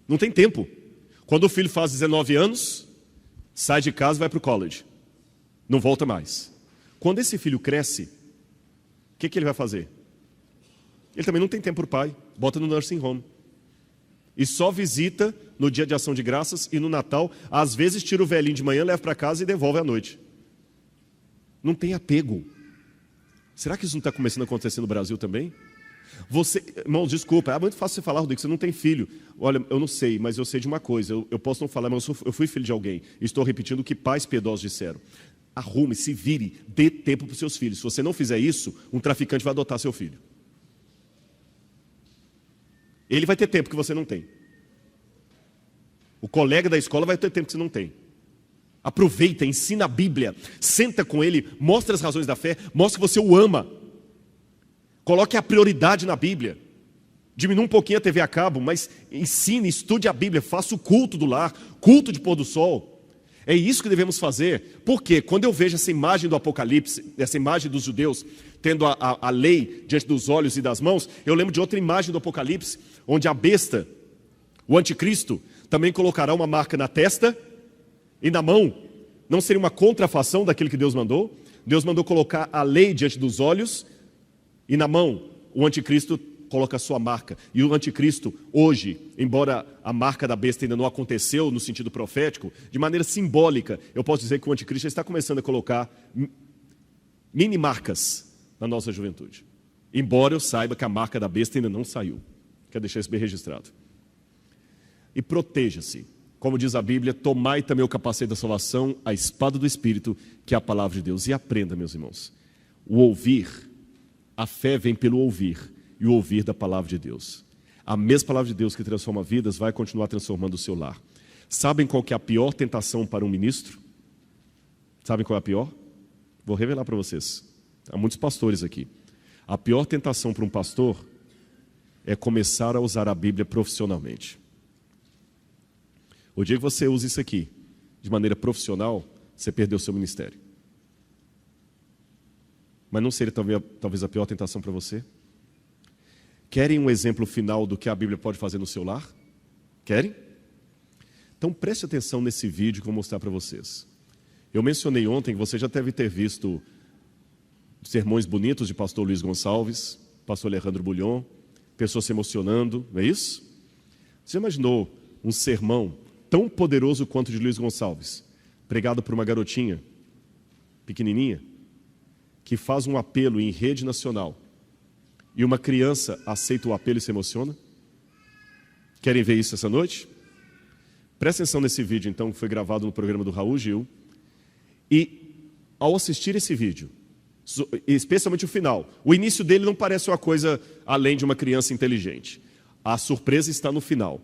Não tem tempo. Quando o filho faz 19 anos, sai de casa e vai para o college. Não volta mais. Quando esse filho cresce, o que ele vai fazer? Ele também não tem tempo para o pai. Bota no nursing home. E só visita no dia de ação de graças e no Natal. Às vezes tira o velhinho de manhã, leva para casa e devolve à noite. Não tem apego. Será que isso não está começando a acontecer no Brasil também? Você, irmãos, desculpa, é muito fácil você falar, Rodrigo, você não tem filho. Olha, eu não sei, mas eu sei de uma coisa. Eu posso não falar, mas eu fui filho de alguém. Estou repetindo o que pais piedosos disseram. Arrume, se vire, dê tempo para os seus filhos. Se você não fizer isso, um traficante vai adotar seu filho. Ele vai ter tempo que você não tem. O colega da escola vai ter tempo que você não tem. Aproveita, ensina a Bíblia, senta com ele, mostra as razões da fé, mostra que você o ama. Coloque a prioridade na Bíblia. Diminua um pouquinho a TV a cabo, mas ensine, estude a Bíblia, faça o culto do lar, culto de pôr do sol. É isso que devemos fazer. Porque quando eu vejo essa imagem do Apocalipse, essa imagem dos judeus tendo a lei diante dos olhos e das mãos, eu lembro de outra imagem do Apocalipse, onde a besta, o anticristo, também colocará uma marca na testa e na mão. Não seria uma contrafação daquilo que Deus mandou? Deus mandou colocar a lei diante dos olhos e na mão. O anticristo coloca a sua marca. E o anticristo, hoje, embora a marca da besta ainda não aconteceu no sentido profético, de maneira simbólica, eu posso dizer que o anticristo está começando a colocar mini marcas na nossa juventude. Embora eu saiba que a marca da besta ainda não saiu. Quero deixar isso bem registrado. E proteja-se. Como diz a Bíblia, tomai também o capacete da salvação, a espada do Espírito, que é a palavra de Deus. E aprenda, meus irmãos, o ouvir, a fé vem pelo ouvir, e o ouvir da palavra de Deus. A mesma palavra de Deus que transforma vidas vai continuar transformando o seu lar. Sabem qual que é a pior tentação para um ministro? Sabem qual é a pior? Vou revelar para vocês. Há muitos pastores aqui. A pior tentação para um pastor é começar a usar a Bíblia profissionalmente. O dia que você usa isso aqui de maneira profissional, você perdeu o seu ministério. Mas não seria talvez a pior tentação para você? Querem um exemplo final do que a Bíblia pode fazer no seu lar? Querem? Então preste atenção nesse vídeo que eu vou mostrar para vocês. Eu mencionei ontem que você já deve ter visto sermões bonitos de pastor Luiz Gonçalves, pastor Alejandro Bulhon, pessoas se emocionando, não é isso? Você imaginou um sermão tão poderoso quanto o de Luiz Gonçalves, pregado por uma garotinha pequenininha, que faz um apelo em rede nacional, e uma criança aceita o apelo e se emociona? Querem ver isso essa noite? Presta atenção nesse vídeo, então, que foi gravado no programa do Raul Gil. E, ao assistir esse vídeo, especialmente o final, o início dele não parece uma coisa além de uma criança inteligente. A surpresa está no final.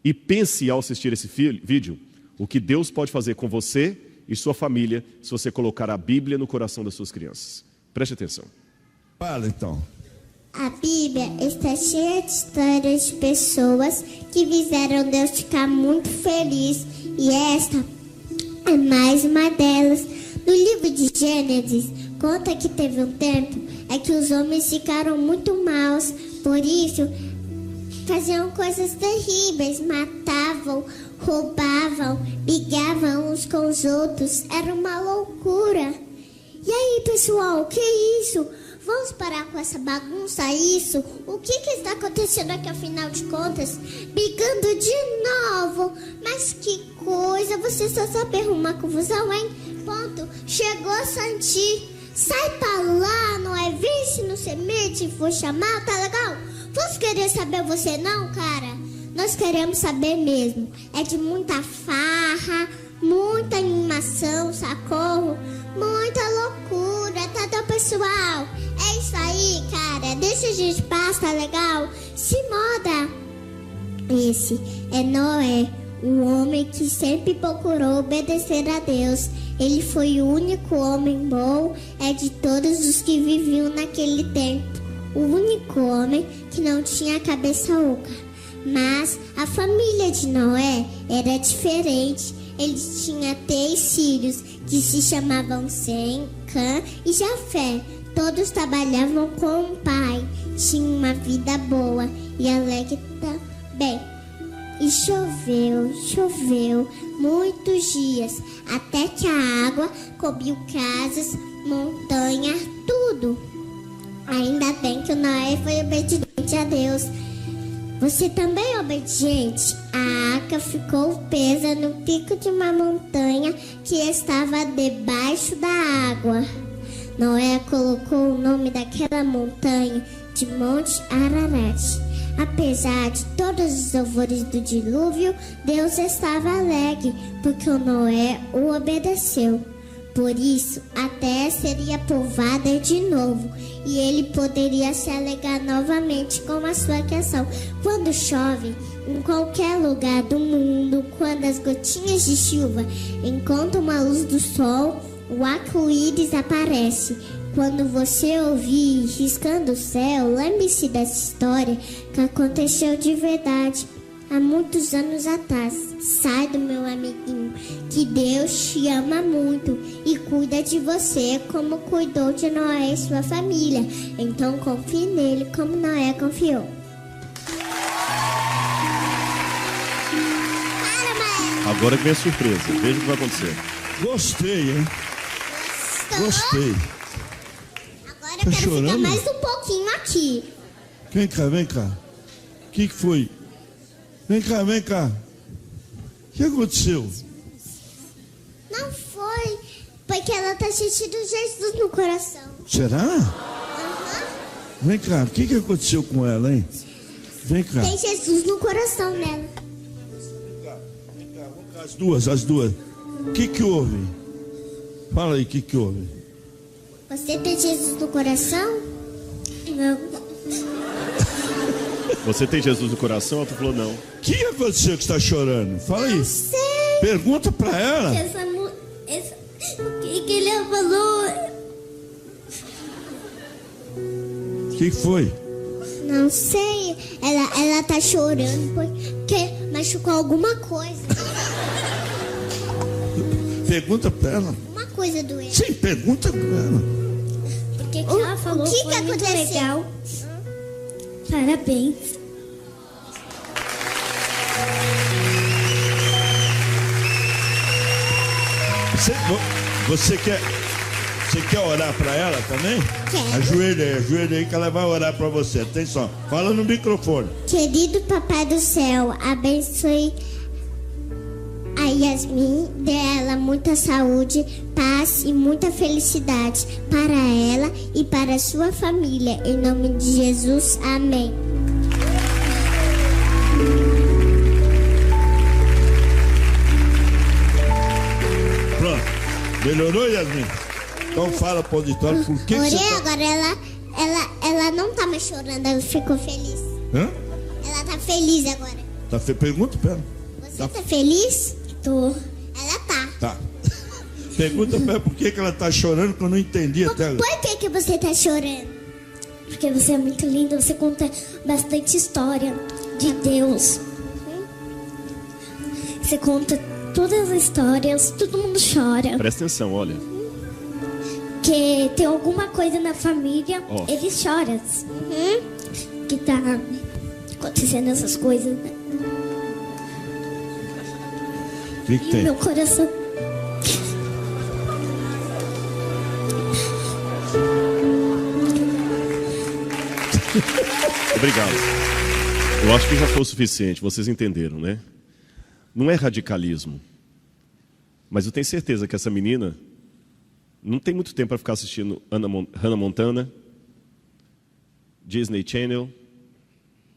E pense, ao assistir esse vídeo, o que Deus pode fazer com você e sua família se você colocar a Bíblia no coração das suas crianças. Preste atenção.
Fala, então.
A Bíblia está cheia de histórias de pessoas que fizeram Deus ficar muito feliz, e esta é mais uma delas. No livro de Gênesis, conta que teve um tempo que os homens ficaram muito maus, por isso faziam coisas terríveis, matavam, roubavam, brigavam uns com os outros. Era uma loucura. E aí, pessoal, o que é isso? Vamos parar com essa bagunça, isso? O que está acontecendo aqui, afinal de contas? Brigando de novo. Mas que coisa, você só sabe arrumar confusão, hein? Ponto. Chegou, Santi. Sai pra lá, não é? Vem se não se mete, for chamar, tá legal? Vamos querer saber você não, cara? Nós queremos saber mesmo. É de muita farra, muita animação, socorro, muita loucura, tá, então, pessoal? É isso aí, cara. Deixa a gente passar, tá legal? Se moda. Esse é Noé, o homem que sempre procurou obedecer a Deus. Ele foi o único homem bom, de todos os que viviam naquele tempo. O único homem que não tinha cabeça oca. Mas a família de Noé era diferente. Ele tinha 3 filhos que se chamavam Sem, Cã e Jafé. Todos trabalhavam com o pai. Tinham uma vida boa e alegre também. E choveu muitos dias, até que a água cobriu casas, montanhas, tudo. Ainda bem que o Noé foi obediente a Deus. Você também é obediente? A arca ficou presa no pico de uma montanha que estava debaixo da água. Noé colocou o nome daquela montanha de Monte Ararat. Apesar de todos os louvores do dilúvio, Deus estava alegre, porque o Noé o obedeceu. Por isso, a terra seria povoada de novo, e ele poderia se alegrar novamente com a sua criação. Quando chove, em qualquer lugar do mundo, quando as gotinhas de chuva encontram a luz do sol, o arco-íris aparece. Quando você ouvir riscando o céu, lembre-se dessa história que aconteceu de verdade há muitos anos atrás. Sai do meu amiguinho, que Deus te ama muito e cuida de você como cuidou de Noé e sua família. Então confie nele como Noé confiou.
Agora que vem a surpresa. Veja o que vai acontecer.
Gostei, hein? Gostei.
Agora eu quero ficar mais um pouquinho aqui.
Vem cá. O que foi? Vem cá. O que aconteceu?
Não foi, porque ela tá sentindo Jesus no coração.
Será? Vem cá, o que aconteceu com ela, hein? Vem cá.
Tem Jesus no coração dela.
Vem cá, vamos cá, as duas. O que houve? Fala aí, o que houve?
Você tem Jesus no coração? Não.
Você tem Jesus no coração? Ela falou não.
O que aconteceu que está chorando? Fala aí.
Não sei.
Pergunta pra ela.
O que ele falou?
O que foi?
Não sei. Ela tá chorando porque machucou alguma coisa.
Pergunta pra ela.
Uma coisa doente.
Sim, pergunta pra ela.
Porque que ela falou
o que
foi muito
aconteceu?
legal. Parabéns.
Você quer orar pra ela também?
Quero.
Ajoelha aí que ela vai orar pra você. Atenção, fala no microfone.
Querido Papai do Céu, abençoe a Yasmin, dê a ela muita saúde, paz e muita felicidade para ela e para a sua família. Em nome de Jesus, amém.
Pronto. Melhorou, Yasmin? Então fala pro auditório por que
Orei,
você tá...
agora ela não tá mais chorando, ela ficou feliz.
Hã?
Ela tá feliz agora.
Pergunta pra ela.
Você tá feliz?
Tô.
Ela tá.
Tá. Pergunta pra ela por que ela tá chorando, que eu não entendi até agora.
Por que você tá chorando?
Porque você é muito linda, você conta bastante história de Deus. Você conta todas as histórias, todo mundo chora.
Presta atenção, olha.
Que tem alguma coisa na família,
Ó.
eles choram. Que tá acontecendo essas coisas, né?
O que tem?
Meu coração.
Obrigado. Eu acho que já foi o suficiente, vocês entenderam, né? Não é radicalismo. Mas eu tenho certeza que essa menina não tem muito tempo para ficar assistindo Hannah Montana, Disney Channel.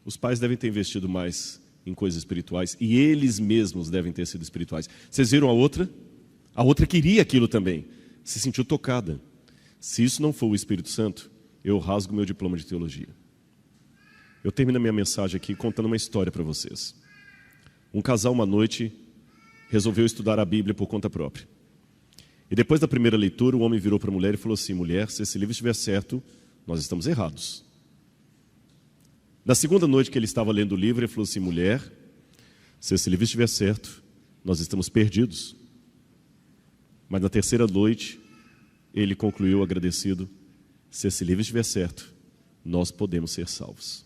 Os pais devem ter investido mais em coisas espirituais e eles mesmos devem ter sido espirituais. Vocês viram a outra? A outra queria aquilo também, se sentiu tocada. Se isso não for o Espírito Santo, eu rasgo meu diploma de teologia. Eu termino a minha mensagem aqui contando uma história para vocês. Um casal, uma noite, resolveu estudar a Bíblia por conta própria. E depois da primeira leitura, o homem virou para a mulher e falou assim: mulher, se esse livro estiver certo, nós estamos errados. Na segunda noite que ele estava lendo o livro, ele falou assim: mulher, se esse livro estiver certo, nós estamos perdidos. Mas na terceira noite, ele concluiu agradecido: se esse livro estiver certo, nós podemos ser salvos.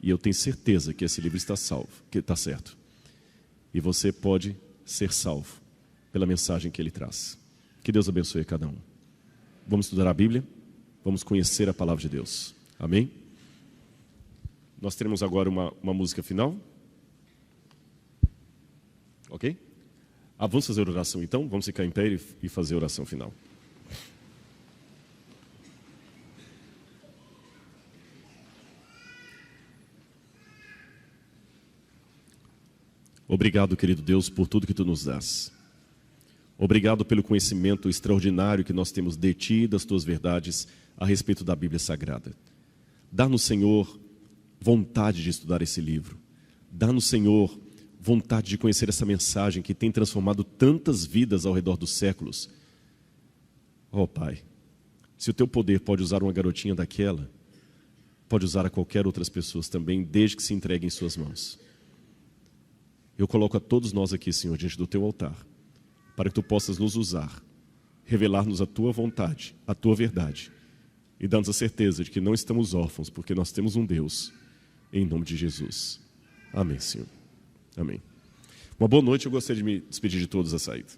E eu tenho certeza que esse livro está salvo, que está certo. E você pode ser salvo pela mensagem que ele traz. Que Deus abençoe cada um. Vamos estudar a Bíblia, vamos conhecer a palavra de Deus. Amém? Nós teremos agora uma música final. Ok? Vamos fazer oração então? Vamos ficar em pé e fazer a oração final. Obrigado, querido Deus, por tudo que Tu nos dás. Obrigado pelo conhecimento extraordinário que nós temos de Ti e das Tuas verdades a respeito da Bíblia Sagrada. Dá-nos, Senhor, vontade de estudar esse livro. Dá-nos, Senhor, vontade de conhecer essa mensagem que tem transformado tantas vidas ao redor dos séculos. Oh, Pai, se o Teu poder pode usar uma garotinha daquela, pode usar a qualquer outras pessoas também, desde que se entregue em Suas mãos. Eu coloco a todos nós aqui, Senhor, diante do Teu altar, para que Tu possas nos usar, revelar-nos a Tua vontade, a Tua verdade, e dar-nos a certeza de que não estamos órfãos, porque nós temos um Deus, em nome de Jesus. Amém, Senhor. Amém. Uma boa noite, eu gostaria de me despedir de todos a saída.